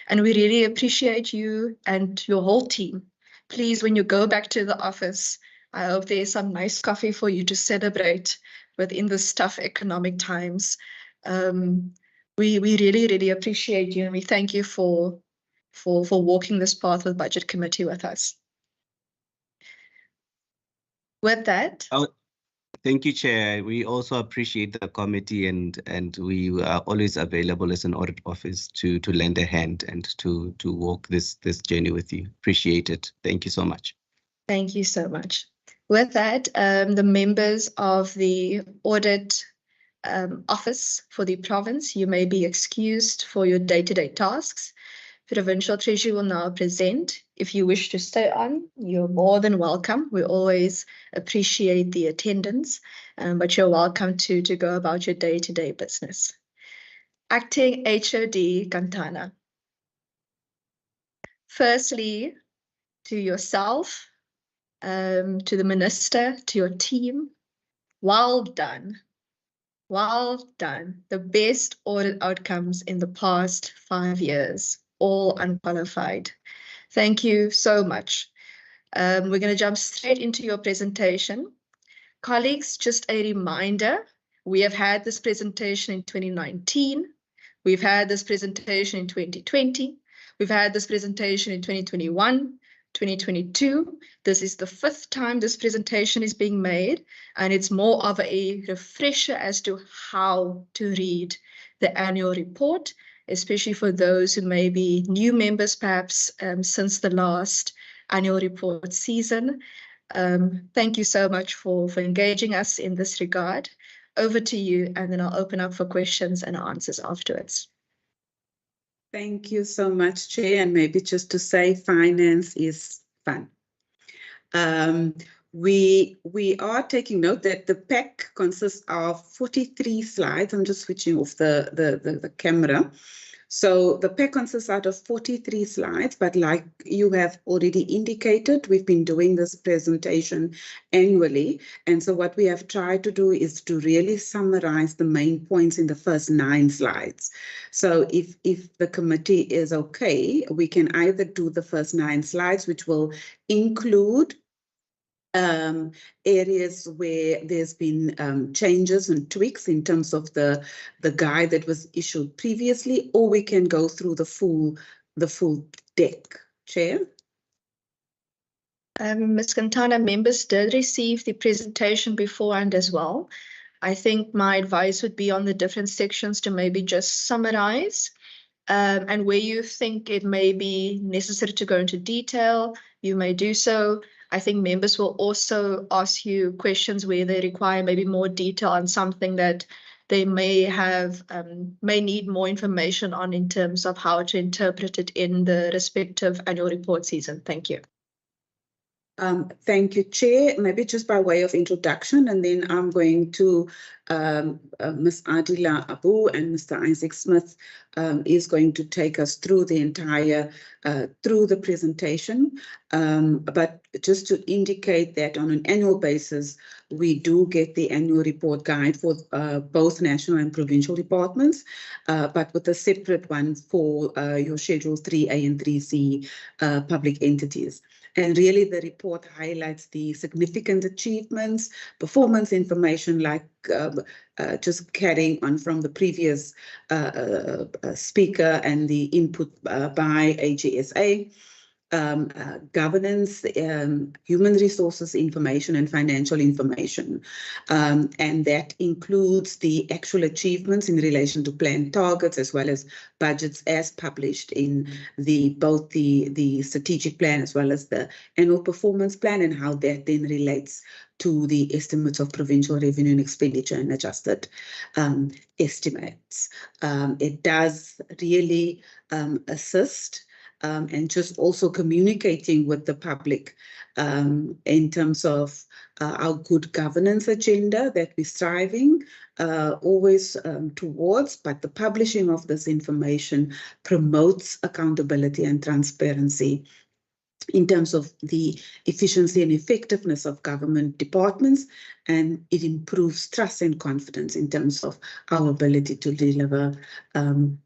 And we really appreciate you and your whole team. Please, when you go back to the office, I hope there's some nice coffee for you to celebrate within this tough economic times. We really, really appreciate you, and we thank you for walking this path with Budget Committee with us. With that. Thank you, Chair. We also appreciate the committee, and we are always available as an audit office to lend a hand and to walk this journey with you. Appreciate it. Thank you so much. Thank you so much. With that, the members of the audit office for the province, you may be excused for your day-to-day tasks. Provincial Treasury will now present. If you wish to stay on, you're more than welcome. We always appreciate the attendance, but you're welcome to go about your day-to-day business. Acting HOD Kantana. Firstly, to yourself, to the minister, to your team, well done. Well done. The best audit outcomes in the past 5 years, all unqualified. Thank you so much. We're going to jump straight into your presentation. Colleagues, just a reminder, we have had this presentation in 2019. We've had this presentation in 2020. We've had this presentation in 2021. 2022. This is the 5th time this presentation is being made, and it's more of a refresher as to how to read the annual report, especially for those who may be new members perhaps since the last annual report season. Thank you so much for engaging us in this regard. Over to you, and then I'll open up for questions and answers afterwards. Thank you so much, Chair. And maybe just to say, finance is fun. We are taking note that the pack consists of 43 slides. I'm just switching off the camera. So the pack consists out of 43 slides, but like you have already indicated, we've been doing this presentation annually. And so what we have tried to do is to really summarize the main points in the first 9 slides. So if the committee is okay, we can either do the first 9 slides, which will include areas where there's been changes and tweaks in terms of the guide that was issued previously, or we can go through the full deck. Chair. Ms. Quintana, members did receive the presentation beforehand as well. I think my advice would be on the different sections to maybe just summarize. And where you think it may be necessary to go into detail, you may do so. I think members will also ask you questions where they require maybe more detail on something that they may need more information on in terms of how to interpret it in the respective annual report season. Thank you. Thank you, Chair. Maybe just by way of introduction, and then I'm going to Ms. Adila Abu and Mr. Isaac Smith is going to take us through the entire, through the presentation. But just to indicate that on an annual basis, we do get the annual report guide for both national and provincial departments, but with a separate one for your Schedule 3A and 3C public entities. And really the report highlights the significant achievements, performance information, like just carrying on from the previous speaker and the input by AGSA. Governance, human resources information, and financial information. And that includes the actual achievements in relation to planned targets as well as budgets as published in both the strategic plan as well as the annual performance plan, and how that then relates to the estimates of provincial revenue and expenditure and adjusted estimates. It does really assist and just also communicating with the public in terms of our good governance agenda that we're striving always towards, but the publishing of this information promotes accountability and transparency in terms of the efficiency and effectiveness of government departments, and it improves trust and confidence in terms of our ability to deliver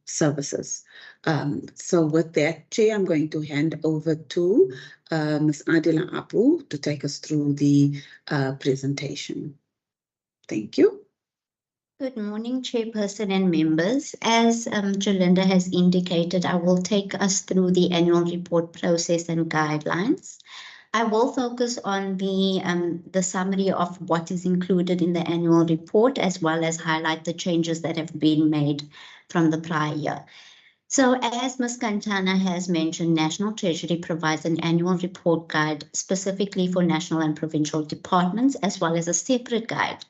services. So with that, Chair, I'm going to hand over to Ms. Adila Abu to take us through the presentation. Thank you. Good morning, Chairperson and members. As Jolinda has indicated, I will take us through the annual report process and guidelines. I will focus on the summary of what is included in the annual report, as well as highlight the changes that have been made from the prior year. So as Ms. Quintana has mentioned, National Treasury provides an annual report guide specifically for national and provincial departments, as well as a separate guide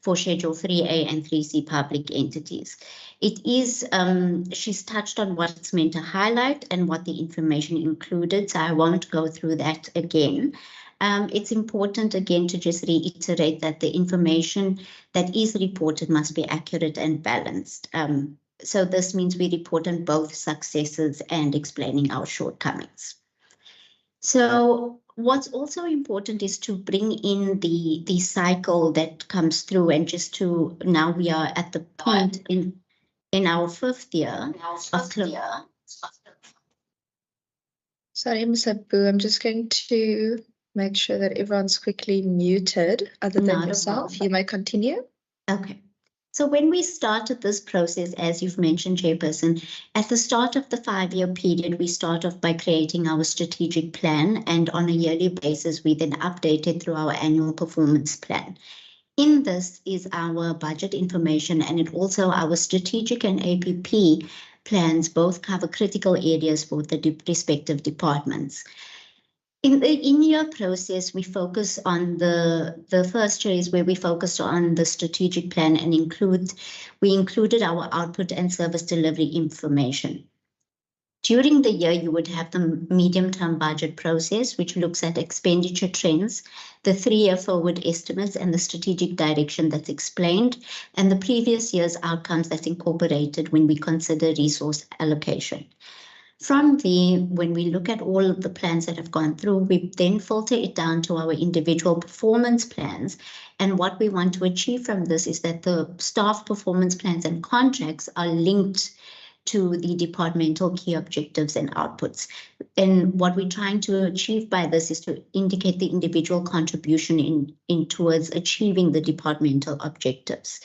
for Schedule 3A and 3C public entities. It is, she's touched on what it's meant to highlight and what the information included, so I won't go through that again. It's important again to just reiterate that the information that is reported must be accurate and balanced. So this means we report on both successes and explaining our shortcomings. So what's also important is to bring in the cycle that comes through, and just to, now we are at the point in our 5th year of Sorry, Ms. Abu, I'm just going to make sure that everyone's quickly muted other than yourself. You may continue. Okay. So when we started this process, as you've mentioned, Chairperson, at the start of the 5-year period, we start off by creating our strategic plan, and on a yearly basis, we then update it through our annual performance plan. In this is our budget information, and it also our strategic and APP plans both cover critical areas for the respective departments. In the in-year process, we focus on the first year is where we focused on the strategic plan, and we included our output and service delivery information. During the year, you would have the medium-term budget process, which looks at expenditure trends, the 3-year forward estimates, and the strategic direction that's explained, and the previous year's outcomes that's incorporated when we consider resource allocation. From there, when we look at all of the plans that have gone through, we then filter it down to our individual performance plans. And what we want to achieve from this is that the staff performance plans and contracts are linked to the departmental key objectives and outputs. And what we're trying to achieve by this is to indicate the individual contribution in towards achieving the departmental objectives.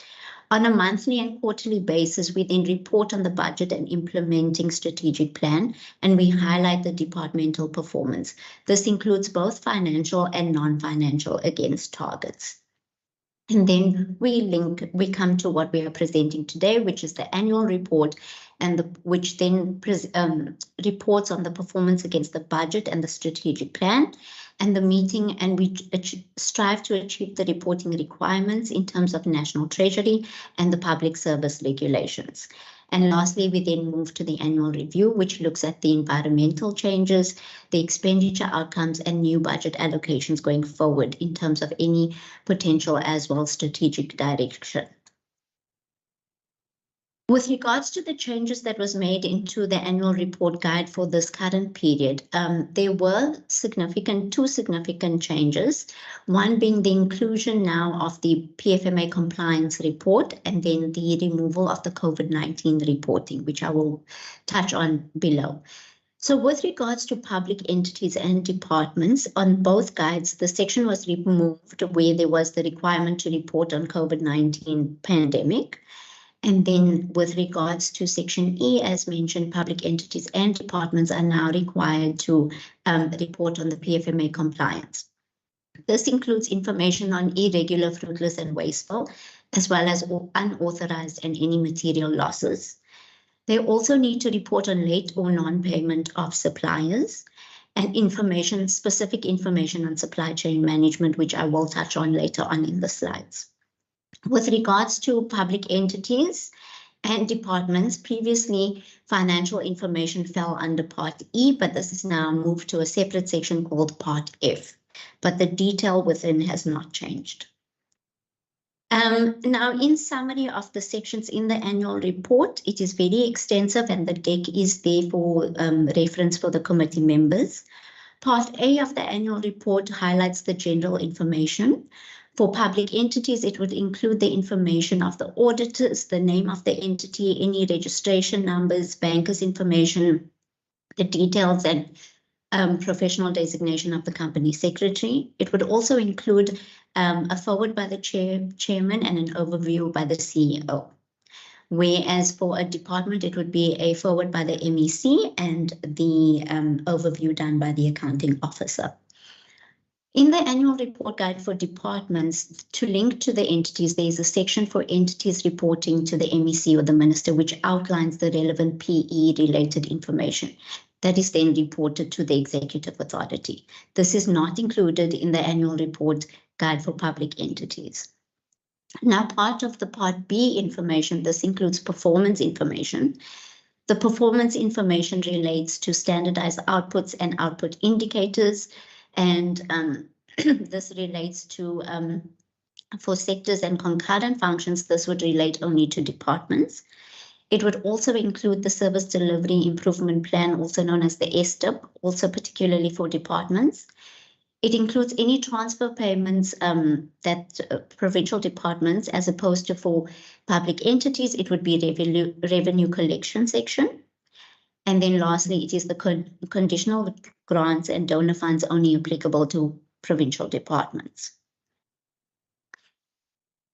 On a monthly and quarterly basis, we then report on the budget and implementing strategic plan, and we highlight the departmental performance. This includes both financial and non-financial against targets. And then we come to what we are presenting today, which is the annual report, and which then reports on the performance against the budget and the strategic plan, and the meeting, and we strive to achieve the reporting requirements in terms of National Treasury and the public service regulations. And lastly, we then move to the annual review, which looks at the environmental changes, the expenditure outcomes, and new budget allocations going forward in terms of any potential as well strategic direction. With regards to the changes that was made into the annual report guide for this current period, there were two significant changes, one being the inclusion now of the PFMA compliance report and then the removal of the COVID-19 reporting, which I will touch on below. So with regards to public entities and departments, on both guides, the section was removed where there was the requirement to report on COVID-19 pandemic. And then with regards to Section E, as mentioned, public entities and departments are now required to report on the PFMA compliance. This includes information on irregular, fruitless, and wasteful, as well as unauthorized and any material losses. They also need to report on late or non-payment of suppliers and specific information on supply chain management, which I will touch on later on in the slides. With regards to public entities and departments, previously financial information fell under Part E, but this is now moved to a separate section called Part F, but the detail within has not changed. Now, in summary of the sections in the annual report, it is very extensive and the deck is there for reference for the committee members. Part A of the annual report highlights the general information. For public entities, it would include the information of the auditors, the name of the entity, any registration numbers, bankers information, the details and professional designation of the company secretary. It would also include a forward by the chairman and an overview by the CEO. Whereas for a department, it would be a forward by the MEC and the overview done by the accounting officer. In the annual report guide for departments, to link to the entities, there is a section for entities reporting to the MEC or the minister, which outlines the relevant PE-related information that is then reported to the executive authority. This is not included in the annual report guide for public entities. Now, part of the Part B information, this includes performance information. The performance information relates to standardized outputs and output indicators, and this relates to, for sectors and concurrent functions, this would relate only to departments. It would also include the Service Delivery Improvement Plan, also known as the SDIP, also particularly for departments. It includes any transfer payments that provincial departments, as opposed to for public entities, it would be revenue collection section. And then lastly, it is the conditional grants and donor funds only applicable to provincial departments.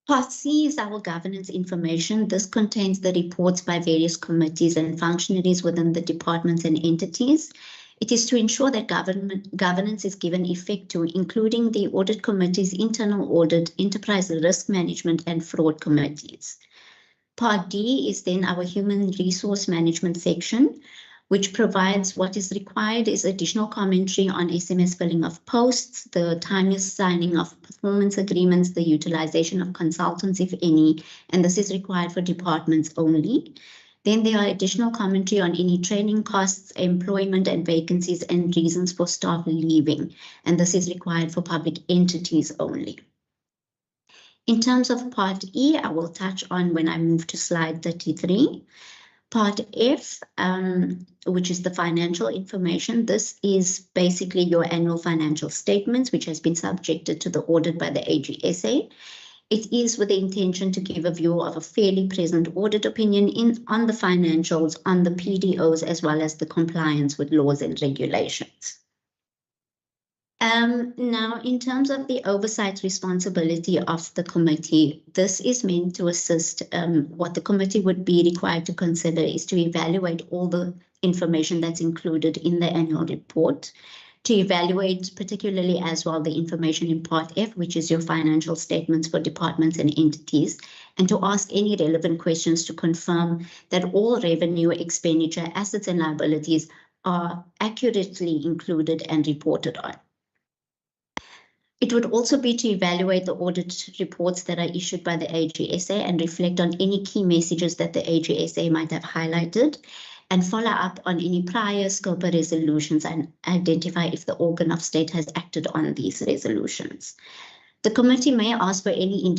Part C is our governance information. This contains the reports by various committees and functionaries within the departments and entities. It is to ensure that governance is given effect to, including the audit committees, internal audit, enterprise risk management, and fraud committees. Part D is then our human resource management section, which provides what is required is additional commentary on SMS filling of posts, the timely signing of performance agreements, the utilization of consultants, if any, and this is required for departments only. Then there are additional commentary on any training costs, employment and vacancies, and reasons for staff leaving. And this is required for public entities only. In terms of Part E, I will touch on when I move to slide 33. Part F, which is the financial information. This is basically your annual financial statements, which has been subjected to the audit by the AGSA. It is with the intention to give a view of a fairly present audit opinion on the financials, on the PDOs, as well as the compliance with laws and regulations. Now, in terms of the oversight responsibility of the committee, this is meant to assist. What the committee would be required to consider is to evaluate all the information that's included in the annual report, to evaluate particularly as well the information in Part F, which is your financial statements for departments and entities, and to ask any relevant questions to confirm that all revenue, expenditure, assets and liabilities are accurately included and reported on. It would also be to evaluate the audit reports that are issued by the AGSA and reflect on any key messages that the AGSA might have highlighted, and follow up on any prior SCOPA resolutions and identify if the organ of state has acted on these resolutions. The committee may ask for any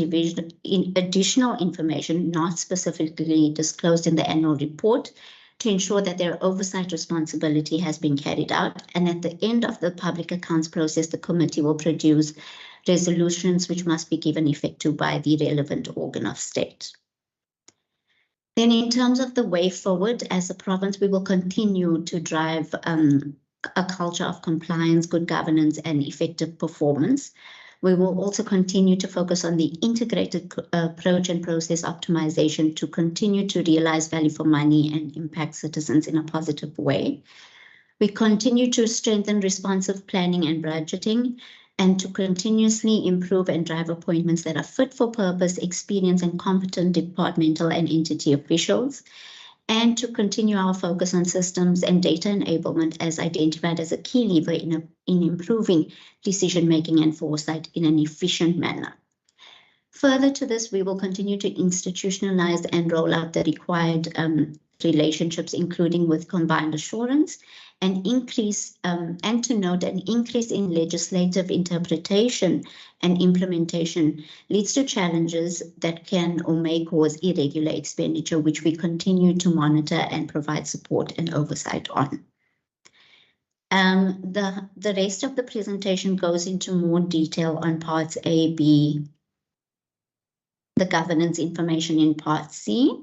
additional information not specifically disclosed in the annual report to ensure that their oversight responsibility has been carried out. And at the end of the public accounts process, the committee will produce resolutions which must be given effect to by the relevant organ of state. Then in terms of the way forward, as a province, we will continue to drive a culture of compliance, good governance, and effective performance. We will also continue to focus on the integrated approach and process optimization to continue to realize value for money and impact citizens in a positive way. We continue to strengthen responsive planning and budgeting, and to continuously improve and drive appointments that are fit for purpose, experienced and competent departmental and entity officials, and to continue our focus on systems and data enablement as identified as a key lever in improving decision-making and foresight in an efficient manner. Further to this, we will continue to institutionalize and roll out the required relationships, including with combined assurance, and and to note an increase in legislative interpretation and implementation leads to challenges that can or may cause irregular expenditure, which we continue to monitor and provide support and oversight on. The rest of the presentation goes into more detail on parts A, B, the governance information in part C.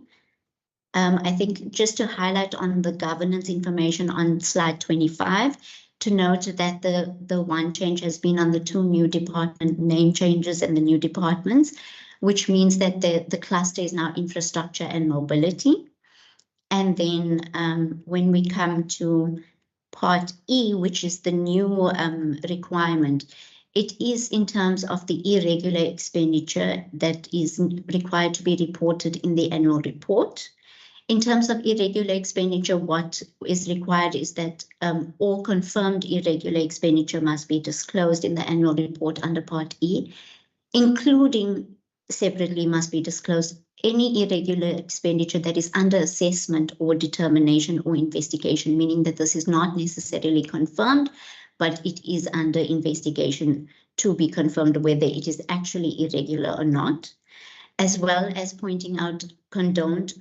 I think just to highlight on the governance information on slide 25, to note that the one change has been on the 2 new department name changes and the new departments, which means that the cluster is now infrastructure and mobility. And then when we come to part E, which is the new requirement, it is in terms of the irregular expenditure that is required to be reported in the annual report. In terms of irregular expenditure, what is required is that all confirmed irregular expenditure must be disclosed in the annual report under Part E, including separately must be disclosed any irregular expenditure that is under assessment or determination or investigation, meaning that this is not necessarily confirmed, but it is under investigation to be confirmed whether it is actually irregular or not, as well as pointing out condoned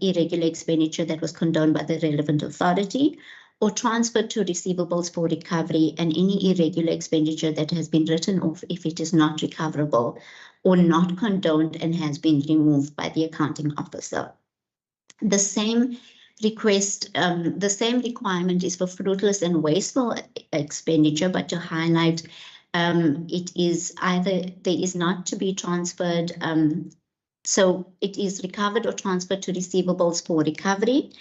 irregular expenditure that was condoned by the relevant authority or transferred to receivables for recovery, and any irregular expenditure that has been written off if it is not recoverable or not condoned and has been removed by the accounting officer. The same request, the same requirement is for fruitless and wasteful expenditure, but to highlight it is either there is not to be transferred, so it is recovered or transferred to receivables for recovery.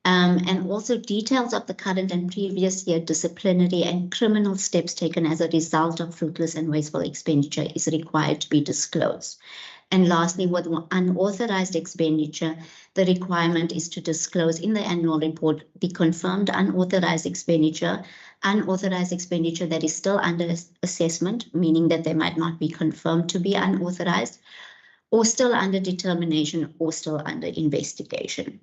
And also details of the current and previous year disciplinary and criminal steps taken as a result of fruitless and wasteful expenditure is required to be disclosed. And lastly, with unauthorized expenditure, the requirement is to disclose in the annual report the confirmed unauthorized expenditure that is still under assessment, meaning that they might not be confirmed to be unauthorized, or still under determination, or still under investigation.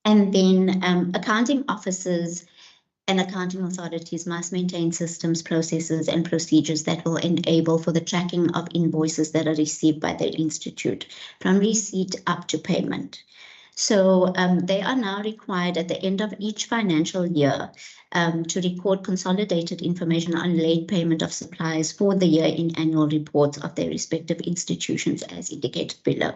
And then accounting officers and accounting authorities must maintain systems, processes, and procedures that will enable for the tracking of invoices that are received by the institute from receipt up to payment. So they are now required at the end of each financial year to record consolidated information on late payment of suppliers for the year in annual reports of their respective institutions as indicated below.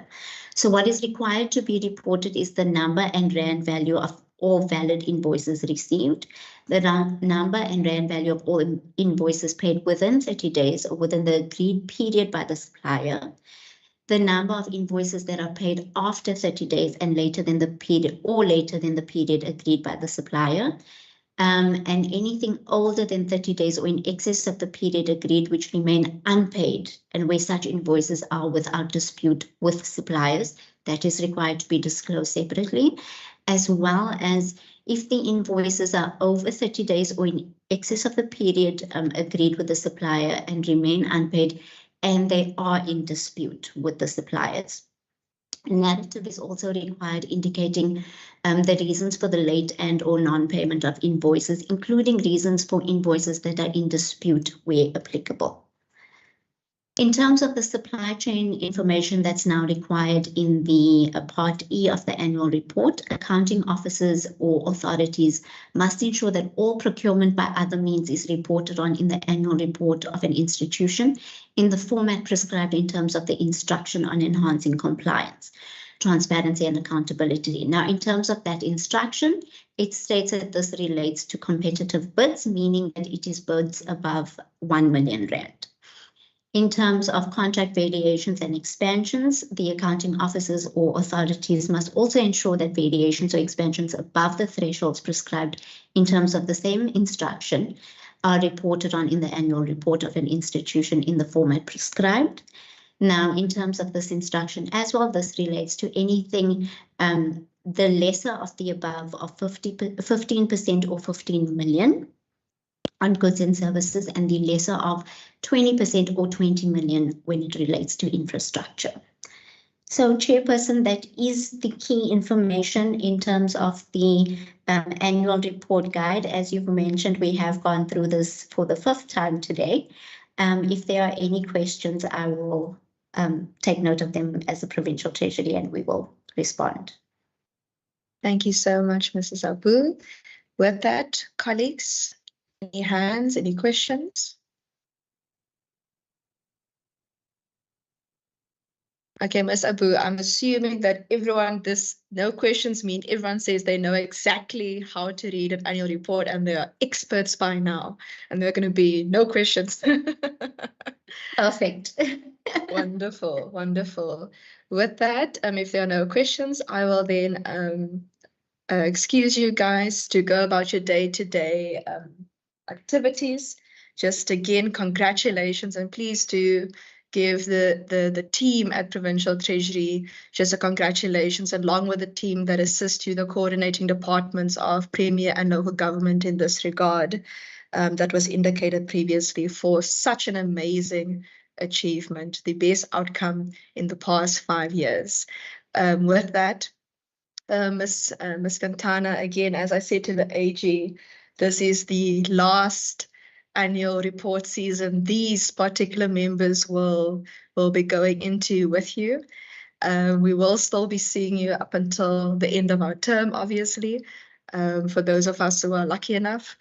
So what is required to be reported is the number and rand value of all valid invoices received, the number and rand value of all invoices paid within 30 days or within the agreed period by the supplier, the number of invoices that are paid after 30 days and later than the period or later than the period agreed by the supplier, and anything older than 30 days or in excess of the period agreed which remain unpaid and where such invoices are without dispute with suppliers, that is required to be disclosed separately, as well as if the invoices are over 30 days or in excess of the period agreed with the supplier and remain unpaid, and they are in dispute with the suppliers. A narrative is also required indicating the reasons for the late and or non-payment of invoices, including reasons for invoices that are in dispute where applicable. In terms of the supply chain information that's now required in the Part E of the annual report, accounting officers or authorities must ensure that all procurement by other means is reported on in the annual report of an institution in the format prescribed in terms of the instruction on enhancing compliance, transparency and accountability. Now, in terms of that instruction, it states that this relates to competitive bids, meaning that it is bids above 1 million rand. In terms of contract variations and expansions, the accounting officers or authorities must also ensure that variations or expansions above the thresholds prescribed in terms of the same instruction are reported on in the annual report of an institution in the format prescribed. Now, in terms of this instruction as well, this relates to anything the lesser of the above of 15% or 15 million. On goods and services, and the lesser of 20% or 20 million when it relates to infrastructure. So, Chairperson, that is the key information in terms of the annual report guide. As you've mentioned, we have gone through this for the 5th time today. If there are any questions, I will take note of them as the Provincial Treasury and we will respond. Thank you so much, Mrs. Abu. With that, colleagues, any hands, any questions? Okay, Ms. Abu, I'm assuming that everyone, no questions mean everyone says they know exactly how to read an annual report and they are experts by now, and there are going to be no questions. Perfect. Wonderful, wonderful. With that, if there are no questions, I will then excuse you guys to go about your day-to-day activities. Just again, congratulations, and please do give the team at Provincial Treasury just a congratulations, along with the team that assists you, the coordinating departments of Premier and local government in this regard, that was indicated previously, for such an amazing achievement, the best outcome in the past 5 years. With that, Ms. Quintana, again, as I said to the AG, this is the last annual report season these particular members will be going into with you. We will still be seeing you up until the end of our term, obviously, for those of us who are lucky enough.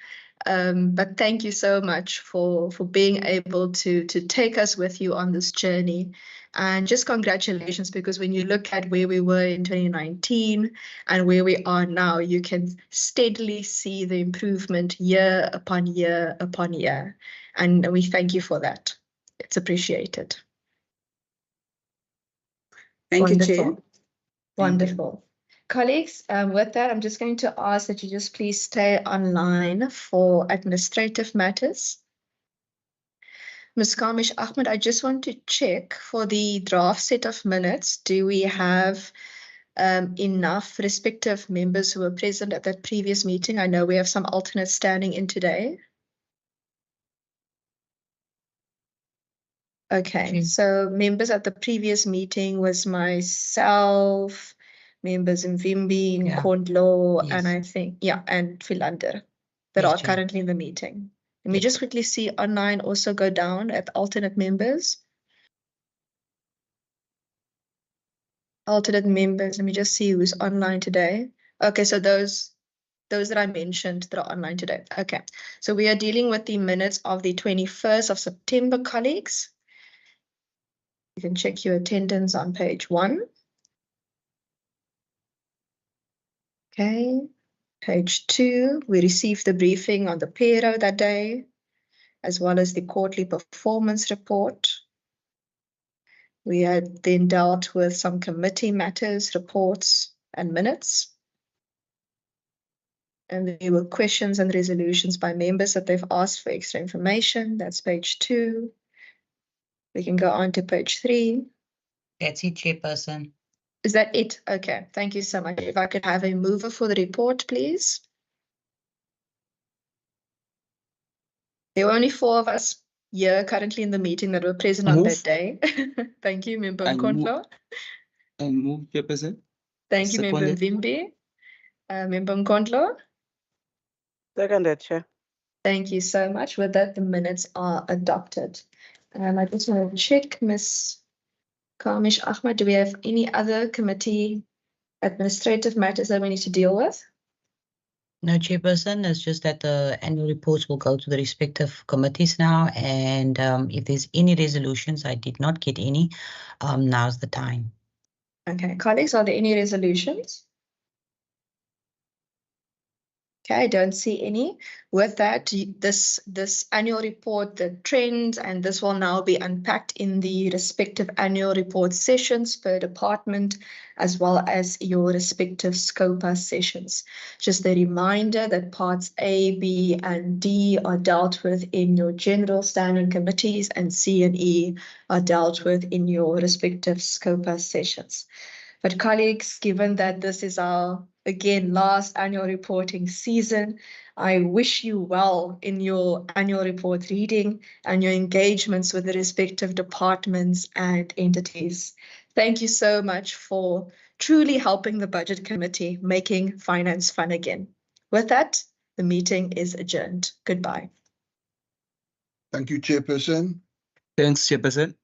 But thank you so much for being able to take us with you on this journey. And just congratulations, because when you look at where we were in 2019 and where we are now, you can steadily see the improvement year upon year upon year. And we thank you for that. It's appreciated. Thank you, Chair. Wonderful. Colleagues, with that, I'm just going to ask that you just please stay online for administrative matters. Ms. Kamish Ahmed, I just want to check for the draft set of minutes. Do we have enough respective members who were present at that previous meeting? I know we have some alternates standing in today. Okay, so members at the previous meeting was myself, members Mvimbi, Yeah. Nkondlo, Yes. and I think, yeah, and Philander that Yes, are Chair. currently in the meeting. Let me Yes. just quickly see online also go down at alternate members. Alternate members, let me just see who's online today. Okay, so those that I mentioned that are online today. Okay, so we are dealing with the minutes of the 21st of September, colleagues. You can check your attendance on page 1. Okay, page 2, we received the briefing on the payroll that day, as well as the quarterly performance report. We had then dealt with some committee matters, reports, and minutes. And there were questions and resolutions by members that they've asked for extra information. That's page 2. We can go on to page 3. That's it, Chairperson. Is that it? Okay, thank you so much. If I could have a mover for the report, please. There were only 4 of us here currently in the meeting that were present on that day. Thank you, Member Nkondlo. I move, Chairperson. Thank you, Member Seconded. Mvimbi. Member Nkondlo. Seconded, Chair. Thank you so much. With that, the minutes are adopted. I just want to check, Ms. Kamish Ahmed, do we have any other committee administrative matters that we need to deal with? No, Chairperson, it's just that the annual reports will go to the respective committees now. And if there's any resolutions, I did not get any, now's the time. Okay, colleagues, are there any resolutions? Okay, I don't see any. With that, this annual report, the trends, and this will now be unpacked in the respective annual report sessions per department, as well as your respective SCOPA sessions. Just a reminder that parts A, B, and D are dealt with in your general standing committees, and C and E are dealt with in your respective SCOPA sessions. But colleagues, given that this is our, again, last annual reporting season, I wish you well in your annual report reading and your engagements with the respective departments and entities. Thank you so much for truly helping the Budget Committee making finance fun again. With that, the meeting is adjourned. Goodbye. Thank you, Chairperson. Thanks, Chairperson.